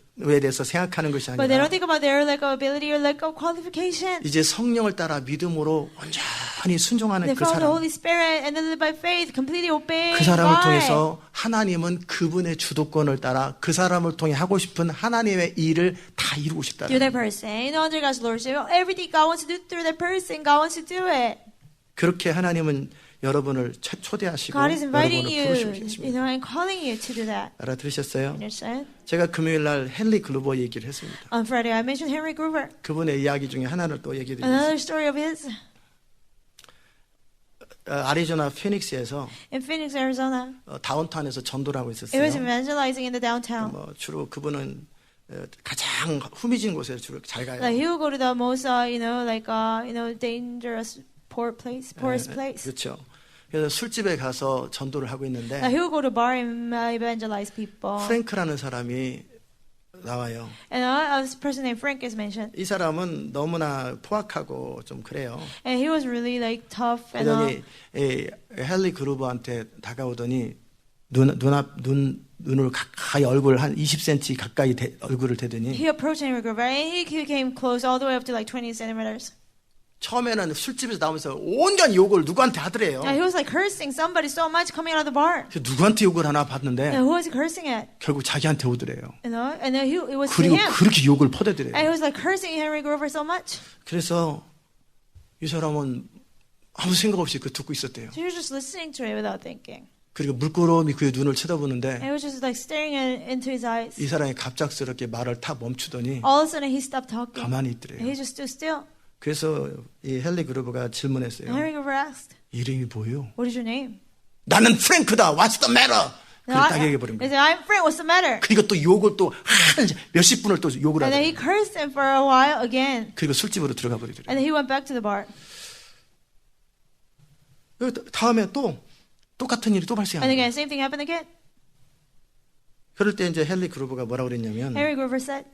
대해서 생각하는 것이 But they 아니라 don't think about their lack of ability or lack of qualification. 이제 성령을 따라 믿음으로 온전히 순종하는 They 그 follow the 사람. Holy Spirit and they live by faith, completely obeying 그 사람을 God. 통해서 하나님은 그분의 주도권을 따라 그 사람을 통해 하고 싶은 하나님의 일을 다 이루고 싶다. Through that person, under God's lordship, everything God wants to do through that person, God wants to do it. 그렇게 하나님은 여러분을 초대하시고 God is inviting 여러분을 you, 부르시겠습니다. and calling you to do that. 알아들으셨어요? Understand? 제가 금요일 날 헨리 글로버 얘기를 했습니다. On Friday, I mentioned Henry Gruver. 그분의 이야기 중에 하나를 또 얘기해 Another 드리겠습니다. story of his 아리조나 피닉스에서 in Phoenix, Arizona. 다운타운에서 전도를 하고 It was 있었어요. evangelizing in the downtown. 뭐 주로 그분은 가장 후미진 곳에 주로 잘 가요. Like he would go to the most, dangerous porous place. 그렇죠. 그래서 술집에 가서 전도를 하고 있는데 Like he would go to bar and evangelize people. 프랭크라는 사람이 나와요. And a person named Frank is mentioned. 이 사람은 너무나 포악하고 좀 그래요. And he was really like tough and 그러더니 헨리 그루버한테 다가오더니 눈을 가까이 얼굴 한 20cm 가까이 얼굴을 대더니 he approached Henry Gruver and he came close all the way up to like 20 centimeters. 처음에는 술집에서 나오면서 온갖 욕을 누구한테 하더래요. And he was like cursing somebody so much coming out of the bar. 그래서 누구한테 욕을 하나 And 봤는데 who was he cursing at? 결국 자기한테 오더래요. And then it was to 그리고 him. 그렇게 욕을 And 퍼대더래요. he was like cursing Henry Gruver so much. 그래서 이 사람은 아무 생각 없이 그 듣고 있었대요. So he was just listening to it without thinking. 그리고 물끄러미 그의 눈을 And 쳐다보는데 he was just like staring into his eyes. 이 사람이 갑작스럽게 말을 탁 멈추더니 All of a sudden he stopped talking. 가만히 And 있더래요. he just stood still. 그래서 이 헨리 그루버가 And 질문했어요. Henry Gruver asked, 이름이 뭐요? "What is your name?" 나는 프랭크다. What's the matter? 그걸 딱 얘기해버린 He 거예요. said, "I'm Frank. What's the matter?" 그리고 또 욕을 또 한 몇십 분을 또 욕을 And then he 하더래요. cursed him for a while again. 그리고 술집으로 들어가 버리더래요. And then he went back to the bar. 다음에 또 똑같은 일이 또 And 발생한 again, 거예요. same thing happened again. 그럴 때 이제 헨리 그루버가 뭐라고 그랬냐면 Henry Gruver said,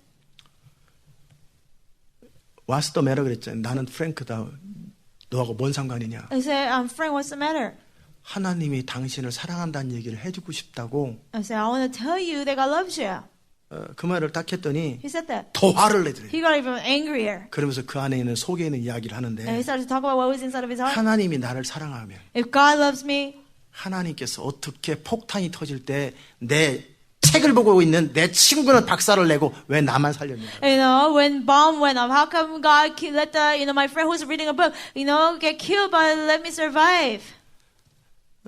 What's the matter 그랬잖아요. 나는 프랭크다. 너하고 뭔 상관이냐. I said, "I'm Frank. What's the matter?" 하나님이 당신을 사랑한다는 얘기를 해주고 싶다고 I said, "I want to tell you that God loves you." 그 말을 딱 했더니 He said that. 더 화를 내더래요. He got even angrier. 그러면서 그 안에 있는 속에 있는 이야기를 And he 하는데 started to talk about what was inside of his heart. 하나님이 나를 사랑하면 If God loves me, 하나님께서 어떻게 폭탄이 터질 때 내 책을 보고 있는 내 친구는 박살을 내고 왜 나만 살렸냐. when bomb went off, how come God let my friend who's reading a book, get killed but let me survive?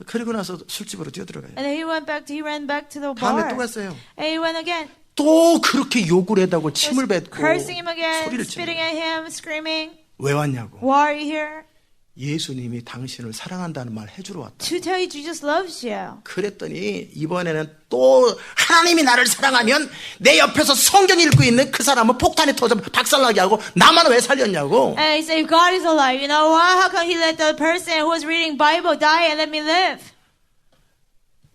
그리고 나서 술집으로 뛰어들어가요. And then he ran back to the 다음에 bar. 또 갔어요. And he went again. 또 그렇게 욕을 해다고 침을 뱉고 Cursing him again, 소리를 spitting 치는 at him, screaming, 왜 왔냐고. "Why are you here?" 예수님이 당신을 사랑한다는 말 해주러 왔다. To tell you Jesus loves you. 그랬더니 이번에는 또 하나님이 나를 사랑하면 내 옆에서 성경 읽고 있는 그 사람은 폭탄이 터져 박살나게 하고 나만 왜 살렸냐고. And he said, "If God is alive, why? How come he let the person who was reading Bible die and let me live?"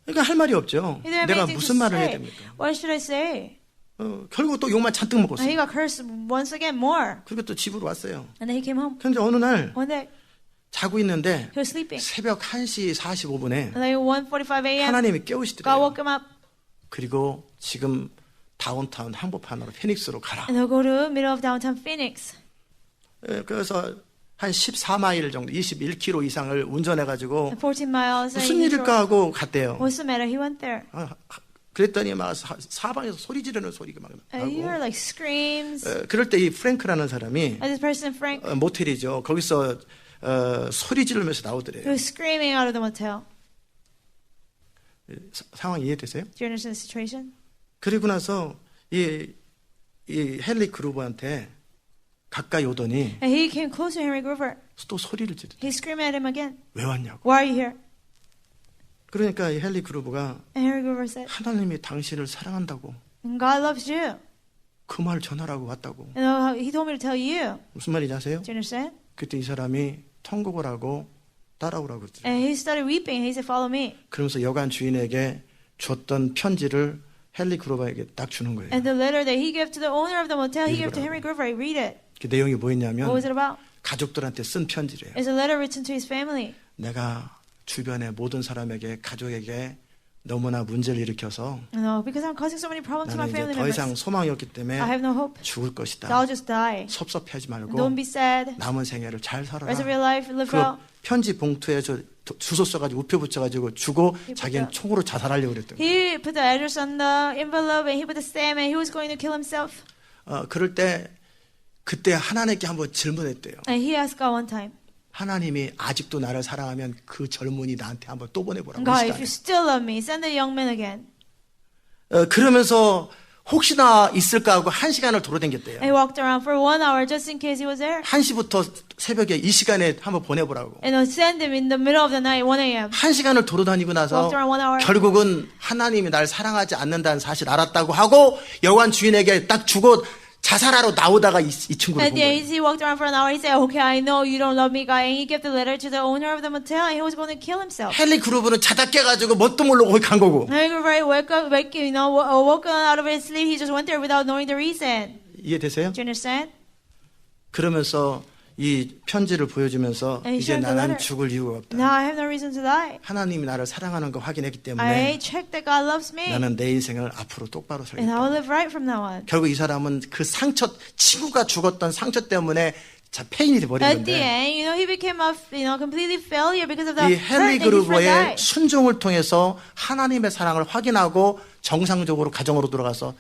그러니까 할 말이 없죠. Is there 내가 anything 무슨 to 말을 해야 say? 됩니까? What should I say? 결국 또 욕만 잔뜩 And 먹었어요. he got cursed once again more. 그리고 또 집으로 왔어요. And then he came home. 그런데 어느 날 One day, 자고 있는데 he was sleeping. 새벽 1시 45분에 And like 1:45 a.m., 하나님이 God 깨우시더래요. woke him up. 그리고 지금 다운타운 한복판으로 피닉스로 가라. And they'll go to middle of downtown Phoenix. 그래서 한 14마일 정도, 21km 이상을 운전해가지고 And 14 miles. 무슨 일일까 하고 갔대요. What's the matter? He went there. 그랬더니 막 사방에서 소리 지르는 소리가 막 And you heard 나고. like screams. 그럴 때 이 프랭크라는 사람이 And this person, Frank, 모텔이죠. 거기서 소리 지르면서 he 나오더래요. was screaming out of the motel. 상황 이해되세요? Do you understand the situation? 그리고 나서 이 헨리 그루버한테 가까이 오더니 And he came close to Henry Groover. 또 소리를 지르. He screamed at him again. 왜 왔냐고. Why are you here? 그러니까 이 헨리 그루버가 And Henry Groover said, 하나님이 당신을 사랑한다고 and God loves you. 그 말 전하라고 왔다고. And he told me to tell you. 무슨 말인지 아세요? Do you understand? 그때 이 사람이 통곡을 하고 따라오라고 그랬어요. And he started weeping. He said, follow me. 그러면서 여관 주인에게 줬던 편지를 헨리 그루버에게 딱 주는 거예요. And the letter that he gave to the owner of the motel, he gave to Henry Groover. Read it. 그 내용이 What was 뭐였냐면 it about? 가족들한테 쓴 편지래요. It's a letter written to his family. 내가 주변의 모든 사람에게 가족에게 너무나 문제를 일으켜서 No, because I'm causing so many problems to my 나는 이제 family 더 이상 members. 소망이 없기 때문에 I have no hope. 죽을 것이다. I'll just die. 섭섭해하지 말고 Don't be sad. 남은 생애를 잘 살아라. Rest of your life, live 그 well. 편지 봉투에 저 주소 써가지고 우표 붙여가지고 주고 자기는 총으로 자살하려고 그랬던 거예요. He put the address on the envelope and he put the stamp and he was going to kill himself. 그럴 때 그때 하나님께 한번 질문했대요. And he asked God one time, 하나님이 아직도 나를 사랑하면 그 젊은이 나한테 한번 또 보내보라고. God, 이 if you 시간에. still love me, send the young man again. 그러면서 혹시나 있을까 하고 1시간을 돌아다녔대요. And he walked around for 1 hour just in case he was there. 1시부터 새벽에 이 시간에 한번 보내보라고. And send him in the middle of the night, 1 a.m. 1시간을 돌아다니고 나서 Walked around 1 hour. 결국은 하나님이 날 사랑하지 않는다는 사실 알았다고 하고 여관 주인에게 딱 주고 자살하러 나오다가 이 친구를 And 본 then 거예요. he walked around for an hour. He said, okay, I know you don't love me, God. And he gave the letter to the owner of the motel and he was going to kill himself. 헨리 그루브는 자다 깨가지고 뭣도 모르고 거기 간 거고. Henry Groover woke out of his sleep. He just went there without knowing the reason. 이해되세요? Do you understand? 그러면서 이 편지를 보여주면서 And he 이제 showed the 나는 letter. 죽을 이유가 없다. Now I have no reason to die. 하나님이 나를 사랑하는 거 확인했기 I 때문에 checked that God loves me. 나는 내 인생을 앞으로 똑바로 And I will 살겠다. live right from now on. 결국 이 사람은 그 상처, 친구가 죽었던 상처 때문에 자 페인이 돼버린 At the 건데 end, he became a, completely failure because of the 이 hurt 헨리 that his friend 그루버의 died. 순종을 통해서 하나님의 사랑을 확인하고 정상적으로 가정으로 돌아가서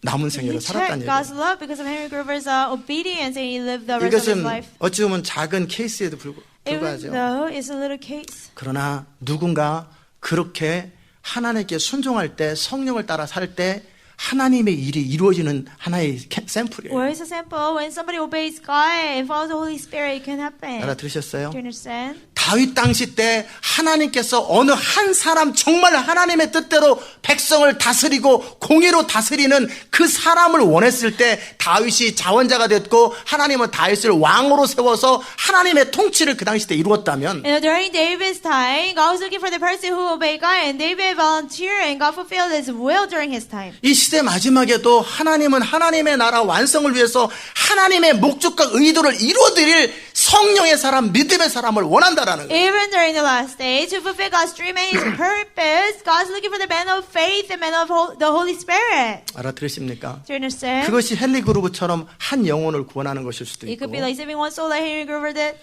남은 He 생애를 살았다는 checked God's 얘기예요. love because of Henry Groover's obedience and he lived the rest of his 이것은 life. 어찌 보면 작은 케이스에도 Even 불과하죠. though it's a little case. 그러나 누군가 그렇게 하나님께 순종할 때 성령을 따라 살 때 하나님의 일이 이루어지는 하나의 샘플이에요. Where is the sample? When somebody obeys God and follows the Holy Spirit, it can happen. 알아들으셨어요? Do you understand? 다윗 당시 때 하나님께서 어느 한 사람 정말 하나님의 뜻대로 백성을 다스리고 공의로 다스리는 그 사람을 원했을 때 다윗이 자원자가 됐고 하나님은 다윗을 왕으로 세워서 하나님의 통치를 그 당시 때 이루었다면 And during David's time, God was looking for the person who obeyed God, and David volunteered, and God fulfilled His will during his time. 이 시대 마지막에도 하나님은 하나님의 나라 완성을 위해서 하나님의 목적과 의도를 이루어드릴 성령의 사람, 믿음의 사람을 원한다라는 거예요. Even during the last days, to fulfill God's dream and His purpose, God's looking for the man of faith and man of the Holy Spirit. 알아들으십니까? Do you understand? 그것이 헨리 그루브처럼 한 영혼을 구원하는 것일 수도 It 있고 could be like saving one soul like Henry Groover did.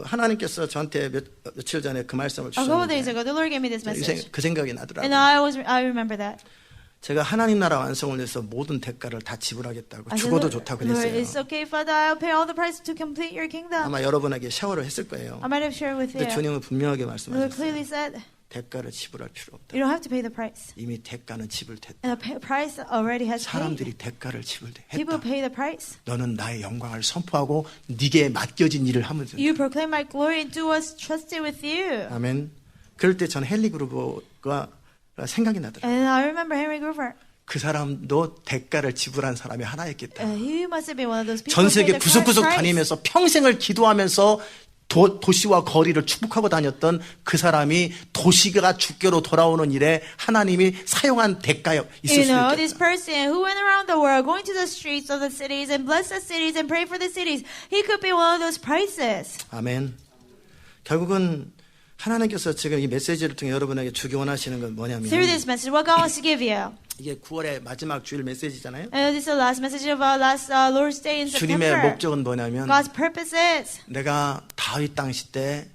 하나님께서 저한테 며칠 전에 그 말씀을 A couple days 주셨는데 ago, the Lord gave me this message. 그 생각이 And 나더라고요. I remember that. 제가 하나님 나라 완성을 위해서 모든 대가를 다 지불하겠다고 I said, 죽어도 Lord, 좋다고 Lord, 그랬어요. it's okay, Father. I'll pay all the price to complete your kingdom. 아마 여러분에게 샤워를 했을 거예요. I might have shared with 근데 you. 주님은 분명하게 The Lord 말씀하셨어요. clearly said, 대가를 지불할 필요 없다. you don't have to pay the price. 이미 대가는 지불됐다. And the price already has paid. 사람들이 대가를 People 지불했다. pay the price. 너는 나의 영광을 선포하고 네게 맡겨진 일을 하면 된다. You proclaim my glory and do what's trusted with you. 아멘. 그럴 때 전 헨리 그루버가 생각이 나더라고요. And I remember Henry Groover. 그 사람도 대가를 지불한 사람이 하나였겠다. He must have been one of those people 전 who paid 세계 the 구석구석 price. 다니면서 평생을 기도하면서 도시와 거리를 축복하고 다녔던 그 사람이 도시가 주께로 돌아오는 일에 하나님이 사용한 대가에 있을 You 수도 know, this 있겠다. person who went around the world, going to the streets of the cities and bless the cities and pray for the cities, he could be one of those prices. 아멘. 결국은 하나님께서 지금 이 메시지를 통해 여러분에게 주기 원하시는 건 뭐냐면 Through this message, what God wants to give you. 이게 9월의 마지막 주일 메시지잖아요. And this is the last message of our last Lord's Day in 주님의 September. 목적은 뭐냐면 God's purpose is 내가 다윗 땅 시대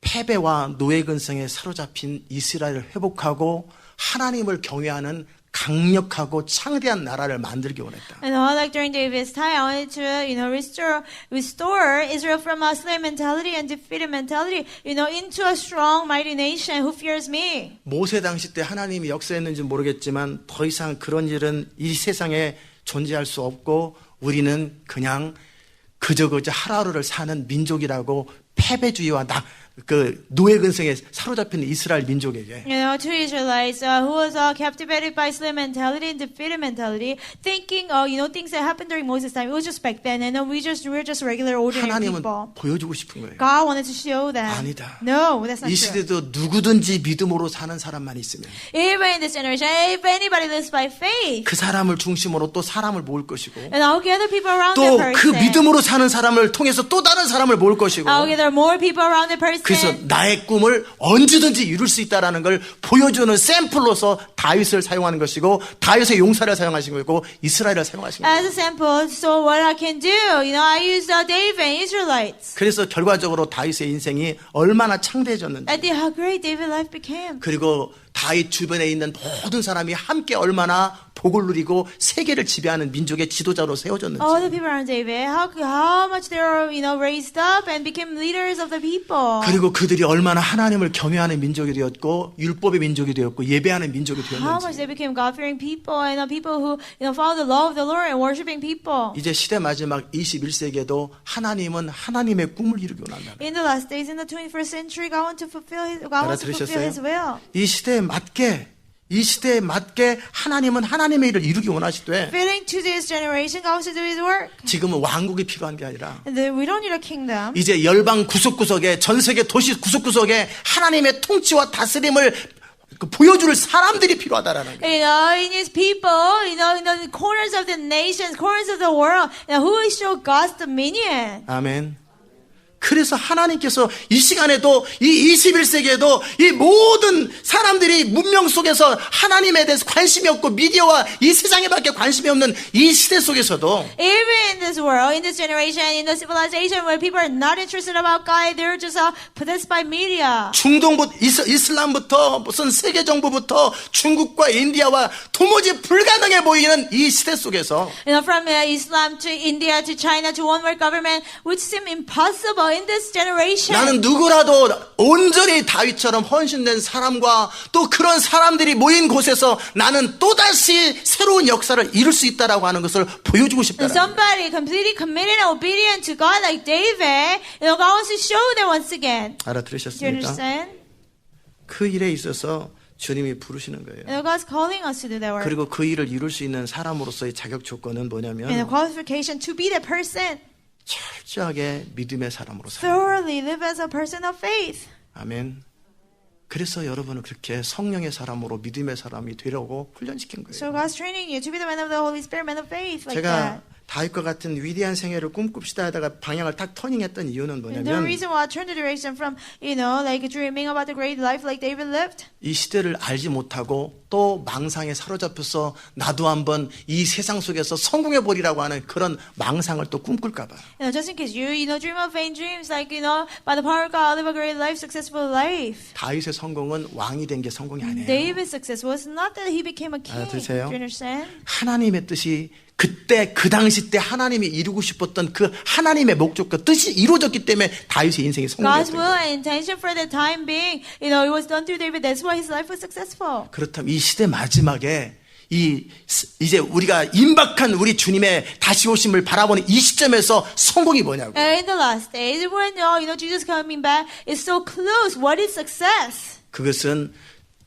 패배와 노예 근성에 사로잡힌 이스라엘을 회복하고 하나님을 경외하는 강력하고 창대한 나라를 만들기 원했다. And like during David's time, I wanted to, restore Israel from a slave mentality and defeated mentality, into a strong, mighty nation who fears me. 모세 당시 때 하나님이 역사했는지 모르겠지만 더 이상 그런 일은 이 세상에 존재할 수 없고 우리는 그냥 그저 하루하루를 사는 민족이라고 패배주의와 그 노예 근성에 사로잡힌 이스라엘 민족에게 To Israelites who was captivated by slave mentality and defeated mentality, thinking, things that happened during Moses' time, it was just back then, and we're just regular, ordinary 하나님은 people. 보여주고 싶은 거예요. God wanted to show them. 아니다. No, that's not 이 true. 시대도 누구든지 믿음으로 사는 사람만 있으면 Even in this generation, if anybody lives by faith, 그 사람을 중심으로 또 사람을 모을 것이고 and I'll gather people around 또 that 그 person. 믿음으로 사는 사람을 통해서 또 다른 사람을 모을 것이고 I'll gather more people around the person. 그래서 나의 꿈을 언제든지 이룰 수 있다라는 걸 보여주는 샘플로서 다윗을 사용하는 것이고 다윗의 용사를 사용하신 거고 이스라엘을 사용하신 거예요. As a sample, so what I can do, I use David and Israelites. 그래서 결과적으로 다윗의 인생이 얼마나 창대해졌는지 And how great David's life became. 그리고 다윗 주변에 있는 모든 사람이 함께 얼마나 복을 누리고 세계를 지배하는 민족의 지도자로 세워졌는지 All the people around David, how much they were, raised up and became leaders of the people. 그리고 그들이 얼마나 하나님을 경외하는 민족이 되었고 율법의 민족이 되었고 예배하는 민족이 How much 되었는지 they became God-fearing people and people who, follow the law of the Lord and worshiping people. 이제 시대 마지막 21세기에도 하나님은 하나님의 꿈을 이루기 원한다. In the last days, in the 21st century, God wants to fulfill His will. 이 시대에 맞게 하나님은 하나님의 일을 이루기 원하시되 Fitting to this generation, God wants to do His work. 지금은 왕국이 필요한 게 아니라 We don't need a kingdom. 이제 열방 구석구석에 전 세계 도시 구석구석에 하나님의 통치와 다스림을 보여줄 사람들이 필요하다라는 거예요. In His people, in the corners of the nations, corners of the world, who will show God's dominion. 아멘. 그래서 하나님께서 이 시간에도 이 21세기에도 이 모든 사람들이 문명 속에서 하나님에 대해서 관심이 없고 미디어와 이 세상에밖에 관심이 없는 이 시대 속에서도 Even in this world, in this generation, in the civilization where people are not interested about God, they're just possessed by media. 중동부터 이슬람부터 무슨 세계 정부부터 중국과 인디아와 도무지 불가능해 보이는 이 시대 속에서 From Islam to India to China to one world government, which seem impossible in this generation. 나는 누구라도 온전히 다윗처럼 헌신된 사람과 또 그런 사람들이 모인 곳에서 나는 또다시 새로운 역사를 이룰 수 있다라고 하는 것을 보여주고 싶다라는 거예요. Somebody completely committed and obedient to God like David, God wants to show them once again. Do you 알아들으셨습니까? understand? 그 일에 있어서 주님이 부르시는 거예요. God's calling us to do that work. 그리고 그 일을 이룰 수 있는 사람으로서의 자격 조건은 And the 뭐냐면 qualification to be that person, 철저하게 믿음의 사람으로 살아요. thoroughly live as a person of faith. 아멘. 그래서 여러분은 그렇게 성령의 사람으로 믿음의 사람이 되려고 훈련시킨 So 거예요. God's training you to be the man of the Holy Spirit, man of faith, like that. 제가 다윗과 같은 위대한 생애를 꿈꿉시다 하다가 방향을 딱 터닝했던 이유는 And the 뭐냐면 reason why I turned the direction from, like dreaming about the great life like David lived, 이 시대를 알지 못하고 또 망상에 사로잡혀서 나도 한번 이 세상 속에서 성공해 보리라고 하는 그런 망상을 또 꿈꿀까 봐. just in case you dream of vain dreams, like, by the power of God, live a great life, successful life. 다윗의 성공은 왕이 된 게 성공이 아니에요. David's success was not that he became a king. 알아들으세요? Do you understand? 하나님의 뜻이 그때 그 당시 때 하나님이 이루고 싶었던 그 하나님의 목적과 뜻이 이루어졌기 때문에 다윗의 인생이 God's 성공했던 will 거예요. and intention for the time being, it was done through David. That's why his life was successful. 그렇다면 이 시대 마지막에 이제 우리가 임박한 우리 주님의 다시 오심을 바라보는 이 시점에서 성공이 뭐냐고. In the last days, when Jesus coming back is so close, what is success? 그것은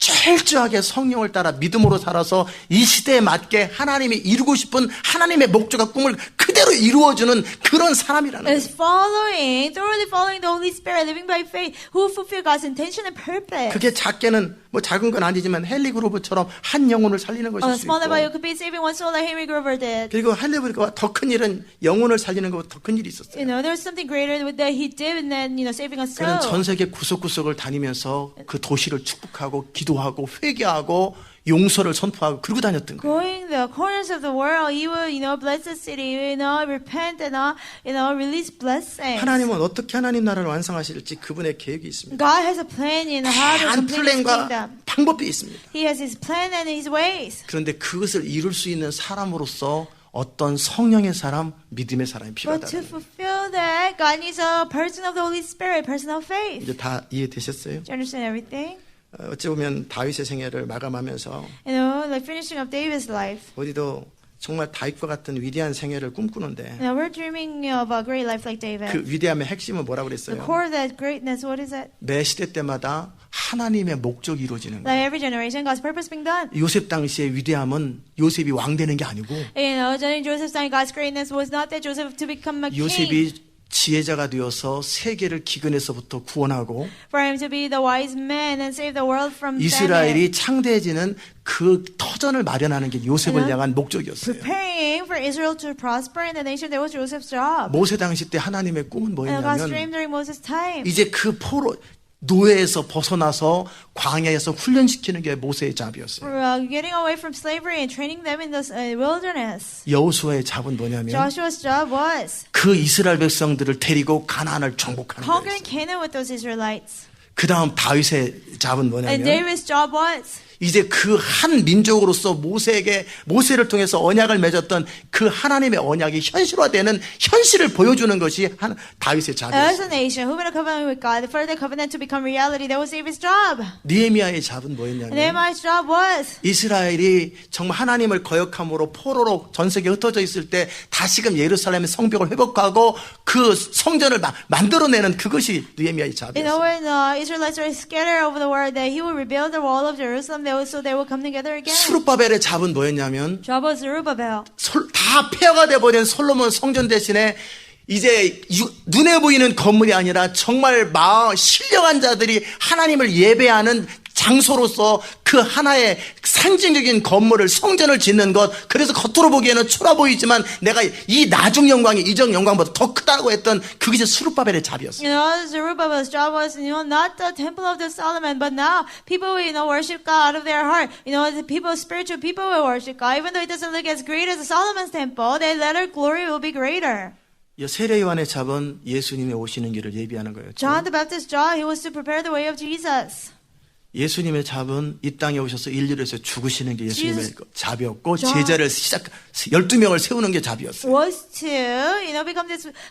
철저하게 성령을 따라 믿음으로 살아서 이 시대에 맞게 하나님이 이루고 싶은 하나님의 목적과 꿈을 그대로 이루어주는 그런 사람이라는 거예요. Is thoroughly following the Holy Spirit, living by faith, who fulfill God's intention and purpose. 그게 작게는 뭐 작은 건 아니지만 헨리 그루브처럼 한 영혼을 살리는 것일 수 Small by you 있고, could be saving one soul like Henry Grover did. 그리고 헨리 그루브가 더 큰 일은 영혼을 살리는 것보다 더 큰 일이 있었어요. You know, there's something greater that he did than, saving a 그는 soul. 전 세계 구석구석을 다니면서 그 도시를 축복하고 기도하고 회개하고 용서를 선포하고 그러고 다녔던 거예요. Going the corners of the world, he would, bless the city, repent and, release blessings. 하나님은 어떻게 하나님 나라를 완성하실지 그분의 계획이 있습니다. God has a plan in how to 한 complete His 플랜과 kingdom. 방법이 있습니다. He has His plan and His ways. 그런데 그것을 이룰 수 있는 사람으로서 어떤 성령의 사람, 믿음의 사람이 But to 필요하다. fulfill that, God needs a person of the Holy Spirit, person of faith. 이제 다 이해되셨어요? Do you understand everything? 어찌 보면 다윗의 생애를 마감하면서 Like finishing up David's life. 우리도 정말 다윗과 같은 위대한 생애를 꿈꾸는데 We're dreaming of a great life like David. 그 위대함의 핵심은 뭐라고 The 그랬어요? core of that greatness, what is it? 매 시대 때마다 하나님의 목적이 이루어지는 거예요. Like every generation, God's purpose being done. 요셉 당시의 위대함은 요셉이 왕 되는 게 아니고 During Joseph's time, God's greatness was not that Joseph to become a king. 요셉이 지혜자가 되어서 세계를 기근에서부터 구원하고 For him to be the wise man and save the world from famine. 이스라엘이 창대해지는 그 터전을 마련하는 게 요셉을 향한 목적이었어요. Preparing for Israel to prosper in the nation, that was Joseph's job. 모세 당시 때 하나님의 꿈은 And God's 뭐였냐면 dream during Moses' time. 이제 그 포로 노예에서 벗어나서 광야에서 훈련시키는 게 모세의 잡이었어요. Getting away from slavery and training them in the wilderness. 여호수아의 잡은 뭐냐면 Joshua's job was 그 이스라엘 백성들을 데리고 가나안을 정복하는 conquering 거였어요. Canaan with those Israelites. 그 다음 다윗의 잡은 And 뭐냐면 David's job was 이제 그 한 민족으로서 모세를 통해서 언약을 맺었던 그 하나님의 언약이 현실화되는 현실을 보여주는 것이 다윗의 as 잡이었어요. a nation who made a covenant with God, for the covenant to become reality, that was David's job. 느헤미야의 잡은 And 뭐였냐면 Nehemiah's job was 이스라엘이 정말 하나님을 거역함으로 포로로 전 세계에 흩어져 있을 때 다시금 예루살렘의 성벽을 회복하고 그 성전을 만들어내는 그것이 느헤미야의 잡이었어요. when the Israelites were scattered over the world, that he would rebuild the wall of Jerusalem, so they would come together again. 스룹바벨의 잡은 뭐였냐면 Job was Zerubbabel. 다 폐허가 돼버린 솔로몬 성전 대신에 이제 눈에 보이는 건물이 아니라 정말 신령한 자들이 하나님을 예배하는 장소로서 그 하나의 상징적인 건물을 성전을 짓는 것, 그래서 겉으로 보기에는 초라 보이지만 내가 이 나중 영광이 이전 영광보다 더 크다고 했던 그게 이제 스룹바벨의 잡이었어요. Zerubbabel's job was, not the temple of the Solomon, but now people, worship God out of their heart. The people, spiritual people will worship God. Even though it doesn't look as great as Solomon's temple, their latter glory will be greater. 세례 요한의 잡은 예수님의 오시는 길을 예비하는 거였죠. John the Baptist's job, he was to prepare the way of Jesus. 예수님의 잡은 이 땅에 오셔서 인류를 위해서 죽으시는 게 예수님의 Jesus. 잡이었고 제자를 12명을 세우는 게 잡이었어요. Was to,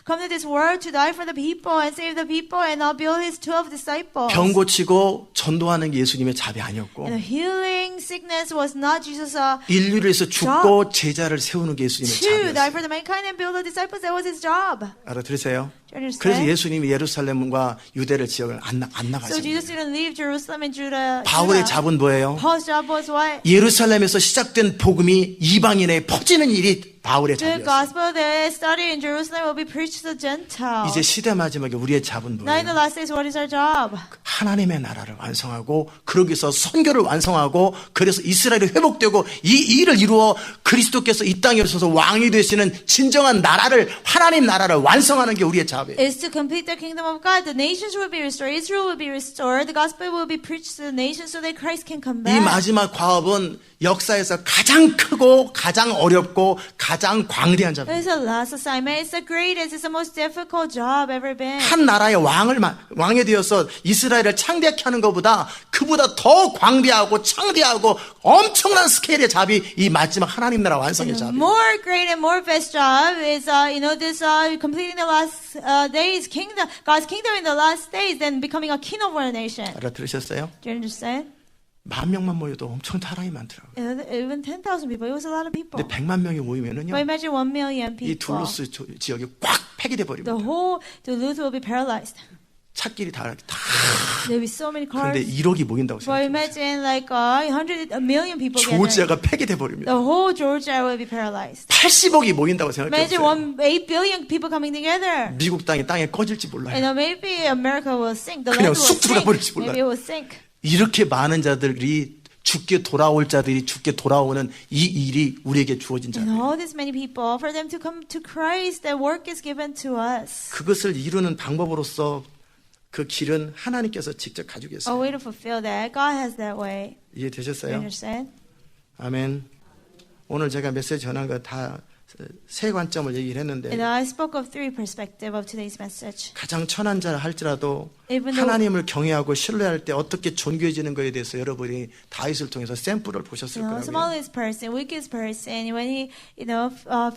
come to this world to die for the people and save the people and not build his 12 disciples. 병 고치고 전도하는 게 예수님의 잡이 아니었고 Healing sickness was not Jesus' 인류를 위해서 죽고 제자를 세우는 게 예수님의 to die 잡이었어요. for the mankind and build the disciples. That was his job. 알아들으세요? Do you understand? 그래서 예수님이 예루살렘과 유대를 지역을 안 So 나가셨어요. Jesus didn't leave Jerusalem and Judah. 바울의 잡은 뭐예요? Paul's job was what? 예루살렘에서 시작된 복음이 이방인에 퍼지는 일이 바울의 The 잡이었어요. gospel that started in Jerusalem will be preached to the Gentiles. 이제 시대 마지막에 우리의 잡은 Now in the 뭐예요? last days, what is our job? 하나님의 나라를 완성하고 그러기 위해서 선교를 완성하고 그래서 이스라엘이 회복되고 이 일을 이루어 그리스도께서 이 땅에 오셔서 왕이 되시는 진정한 나라를 하나님 나라를 완성하는 게 우리의 잡이에요. Is to complete the kingdom of God. The nations will be restored. Israel will be restored. The gospel will be preached to the nations so that Christ can come 이 back. 마지막 과업은 역사에서 가장 크고 가장 어렵고 가장 광대한 잡입니다. It's the last assignment. It's the greatest. It's the most difficult job ever been. 한 나라의 왕이 되어서 이스라엘을 창대하게 하는 것보다 그보다 더 광대하고 창대하고 엄청난 스케일의 잡이 이 마지막 하나님 나라 완성의 잡이에요. More great and more best job is, this completing the last days kingdom, God's kingdom in the last days, then becoming a king over a nation. 알아들으셨어요? Do you understand? 10,000명만 모여도 엄청 사람이 많더라고요. Even 10,000 people, it was a lot of people. 근데 100만 명이 모이면은요, But imagine 1 million 이 people. 둘루스 지역이 꽉 폐기돼 The 버립니다. whole Duluth will be paralyzed. 찻길이 다 There'll be so many 그런데 cars. 1억이 모인다고 But 생각해요. imagine like a million people gather. 조지아가 폐기돼 버립니다. The whole Georgia will be paralyzed. 80억이 모인다고 Imagine 생각해요. 8 billion people coming together. 미국 땅이 땅에 꺼질지 몰라요. Maybe America will sink. The 그냥 land will 쑥 들어가 sink. 버릴지 몰라요. Maybe it will sink. 이렇게 많은 자들이 죽게 돌아올 자들이 죽게 돌아오는 이 일이 우리에게 주어진 And 자예요. all these many people, for them to come to Christ, the work is given to us. 그것을 이루는 방법으로서 그 길은 하나님께서 직접 가지고 A 계세요. way to fulfill that. God has that way. You 이해되셨어요? understand? 아멘. 오늘 제가 메시지 전한 거 다 세 관점을 얘기를 했는데 And I spoke of 3 perspectives of today's message. 가장 천한 자라 할지라도 Even though- 하나님을 경외하고 신뢰할 때 어떻게 존귀해지는 것에 대해서 여러분이 다윗을 통해서 샘플을 보셨을 거라고요. Smallest person, weakest person, when he,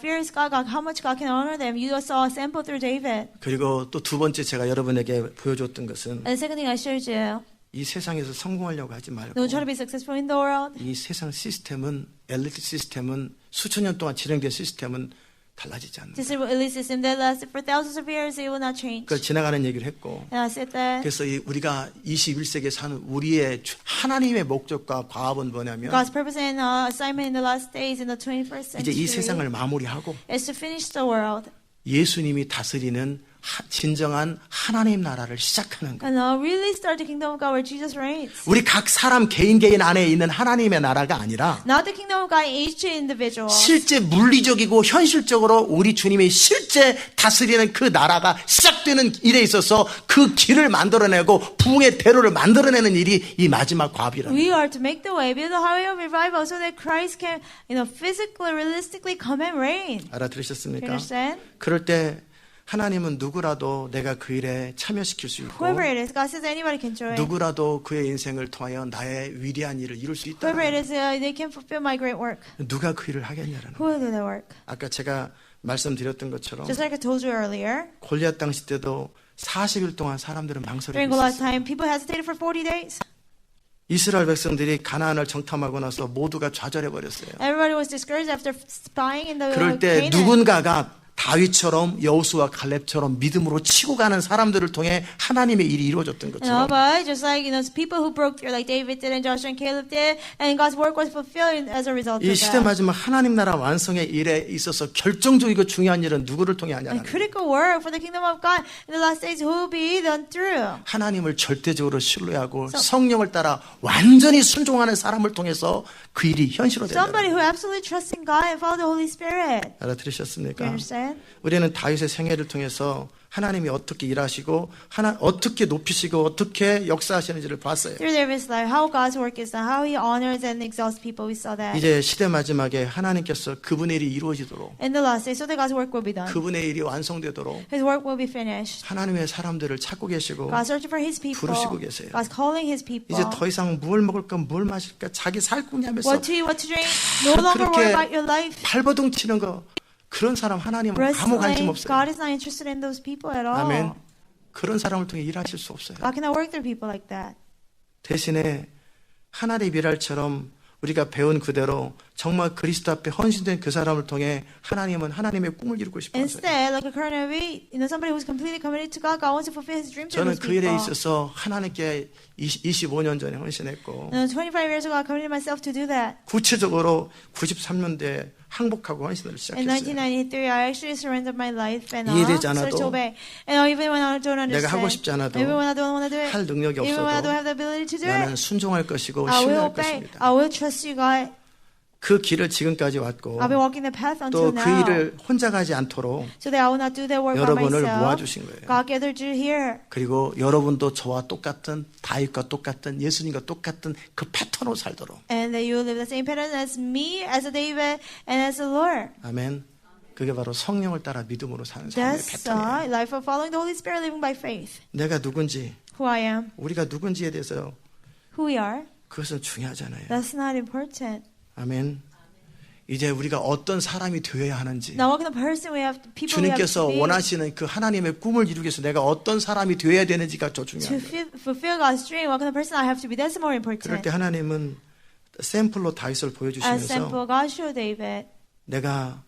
fears God, how much God can honor them. You saw a sample through David. 그리고 또 두 번째 제가 여러분에게 보여줬던 것은 And the second thing I showed you, 이 세상에서 성공하려고 하지 말고 don't try to be successful in the world. 이 세상 시스템은 엘리트 시스템은 수천 년 동안 진행된 시스템은 달라지지 않는다. This is a elite system that lasted for thousands of years. It will not change. 그걸 지나가는 얘기를 했고 And I said that 그래서 우리가 21세기에 사는 우리의 하나님의 목적과 과업은 뭐냐면 God's purpose and assignment in the last days in the 21st 이제 이 century 세상을 마무리하고 is to finish the world 예수님이 다스리는 진정한 하나님 나라를 시작하는 것. and really start the kingdom of God where Jesus reigns. 우리 각 사람 개인 안에 있는 하나님의 나라가 아니라 Not the kingdom of God in each individual. 실제 물리적이고 현실적으로 우리 주님이 실제 다스리는 그 나라가 시작되는 일에 있어서 그 길을 만들어내고 부흥의 대로를 만들어내는 일이 이 마지막 과업이라는 We 거예요. are to make the way, build the highway of revival so that Christ can, physically, realistically come and reign. You 알아들으셨습니까? understand? 그럴 때 하나님은 누구라도 내가 그 일에 참여시킬 수 있고 Whoever it is, God says anybody can join. 누구라도 그의 인생을 통하여 나의 위대한 일을 이룰 수 있다. Whoever it is, they can fulfill my great work. 누가 그 일을 하겠냐라는 Who will do the work? 아까 제가 말씀드렸던 것처럼 Just like I told you earlier, 골리앗 당시 때도 40일 동안 사람들은 망설이고 during Goliath's 있었어요. time, people hesitated for 40 days. 이스라엘 백성들이 가나안을 정탐하고 나서 모두가 좌절해 버렸어요. Everybody was discouraged after spying in the 그럴 때 Canaan. 누군가가 다윗처럼 여호수아 갈렙처럼 믿음으로 치고 가는 사람들을 통해 하나님의 일이 이루어졌던 것처럼 But just like people who broke through, like David did and Joshua and Caleb did, and God's work was fulfilled as a result 이 of 시대 that. 마지막 하나님 나라 완성의 일에 있어서 결정적이고 중요한 일은 누구를 통해 하냐는 And 거예요. critical work for the kingdom of God in the last days who will be done through. 하나님을 절대적으로 신뢰하고 성령을 따라 완전히 순종하는 사람을 통해서 그 일이 현실화된다. Somebody who absolutely trusts in God and follow the Holy Spirit. You 알아들으셨습니까? understand? 우리는 다윗의 생애를 통해서 하나님이 어떻게 일하시고 어떻게 높이시고 어떻게 역사하시는지를 봤어요. Through David's life, how God's work is done, how He honors and exalts people, we saw that. 이제 시대 마지막에 하나님께서 그분의 일이 이루어지도록 In the last days, so that God's work will be done. 그분의 일이 완성되도록 His work will be finished. 하나님의 사람들을 찾고 계시고 God's searching for His people. 부르시고 계세요. God's calling His people. 이제 더 이상 뭘 먹을까 뭘 마실까 자기 살궁하면서 What to eat, what to drink. No longer worry about your life. 발버둥 치는 거 그런 사람 하나님은 아무 관심 Wrestling. 없어요. God is not interested in those people at all. 아멘. 그런 사람을 통해 일하실 수 없어요. God cannot work through people like that. 대신에 하나의 미랄처럼 우리가 배운 그대로 정말 그리스도 앞에 헌신된 그 사람을 통해 하나님은 하나님의 꿈을 이루고 싶어 하세요. Instead, like a current away, somebody who's completely committed to God, God wants to fulfill His dream through 저는 those 그 일에 people. 있어서 하나님께 25년 전에 헌신했고 25 years ago, I committed myself to do that. 구체적으로 93년도에 항복하고 헌신을 In 시작했어요. 1993, I actually surrendered my life and 이해되지 started 않아도 to obey. And even when I don't understand, 내가 하고 싶지 않아도 even when I don't want to do it, 할 능력이 even when I 없어도 don't have the ability to do 나는 it, 순종할 것이고 I will 신뢰할 obey. 것입니다. I will trust you, God. 그 길을 지금까지 왔고 I've been walking the path 또 until 그 now, 일을 혼자 가지 않도록 so that I will not do that work by 여러분을 myself. 모아주신 거예요. God gathered you here. 그리고 여러분도 저와 똑같은 다윗과 똑같은 예수님과 똑같은 그 패턴으로 살도록 And that you will live the same pattern as me, as a David, and as the Lord. 아멘. 그게 바로 성령을 따라 믿음으로 사는 삶의 That's 패턴이에요. life of following the Holy Spirit, living by faith. 내가 누군지 Who I am, 우리가 누군지에 대해서 who we are, 그것은 중요하잖아요. that's not important. 아멘. 이제 우리가 어떤 사람이 되어야 하는지 Now, what kind of person we have, people we have 주님께서 to be 원하시는 그 하나님의 꿈을 이루기 위해서 내가 어떤 사람이 되어야 되는지가 더 to 중요한 거예요. fulfill God's dream. What kind of person I have to be, that's more 그럴 important. 때 하나님은 샘플로 다윗을 As 보여주시면서 sample, God showed David, 내가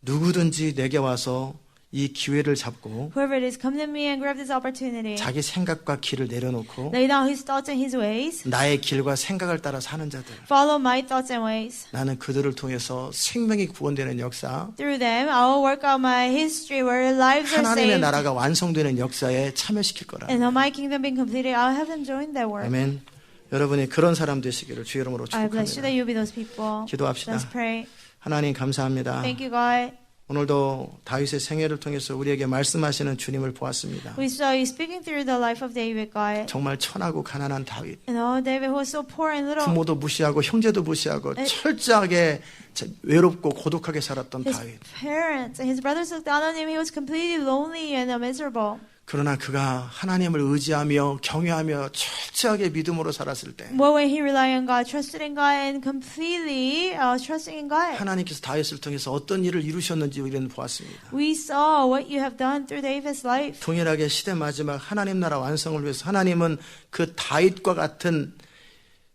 누구든지 내게 와서 이 기회를 잡고 Whoever it is, come to me and grab this opportunity. 자기 생각과 길을 내려놓고 Lay down his thoughts and his ways. 나의 길과 생각을 따라 사는 자들, Follow my thoughts and ways. 나는 그들을 통해서 생명이 구원되는 역사, Through them, I will work out my history where lives are 하나님의 saved. 나라가 완성되는 역사에 참여시킬 거라. And on my kingdom being completed, I'll have them join that work. 아멘. 여러분이 그런 사람 되시기를 주 이름으로 I bless you that 축복합니다. you be those people. 기도합시다. Let's pray. 하나님 감사합니다. Thank you, God. 오늘도 다윗의 생애를 통해서 우리에게 말씀하시는 주님을 보았습니다. We saw you speaking through the life of David, God. 정말 천하고 가난한 다윗. And oh, David who was so poor and little. 부모도 무시하고 형제도 무시하고 철저하게 외롭고 고독하게 살았던 His 다윗. parents and his brothers looked down on him. He was completely lonely and miserable. 그러나 그가 하나님을 의지하며 경외하며 철저하게 믿음으로 살았을 때 But when he relied on God, trusted in God, and completely trusting in God, 하나님께서 다윗을 통해서 어떤 일을 이루셨는지 우리는 보았습니다. we saw what you have done through David's life. 동일하게 시대 마지막 하나님 나라 완성을 위해서 하나님은 그 다윗과 같은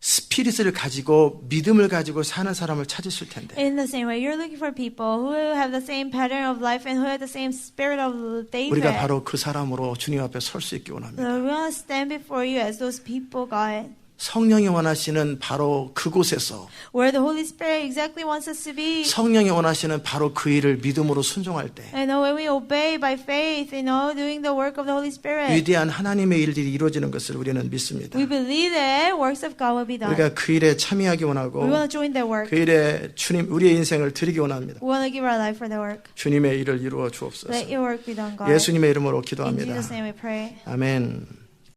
스피릿을 가지고 믿음을 가지고 사는 사람을 찾으실 텐데 In the same way, you're looking for people who have the same pattern of life and who have the same spirit of David. 우리가 바로 그 사람으로 주님 앞에 설 수 있기 원합니다. So we want to stand before you as those people, God, 성령이 원하시는 바로 그곳에서 where the Holy Spirit exactly wants us to be. 성령이 원하시는 바로 그 일을 믿음으로 순종할 때 And when we obey by faith, doing the work of the Holy Spirit, 위대한 하나님의 일들이 이루어지는 것을 우리는 믿습니다. we believe that works of God will be done. 우리가 그 일에 참여하기 원하고 We want to join that work. 그 일에 주님 우리의 인생을 드리기 원합니다. We want to give our life for the work. 주님의 일을 이루어 주옵소서. Let your work be done, God. 예수님의 이름으로 In 기도합니다. Jesus' name we pray. 아멘.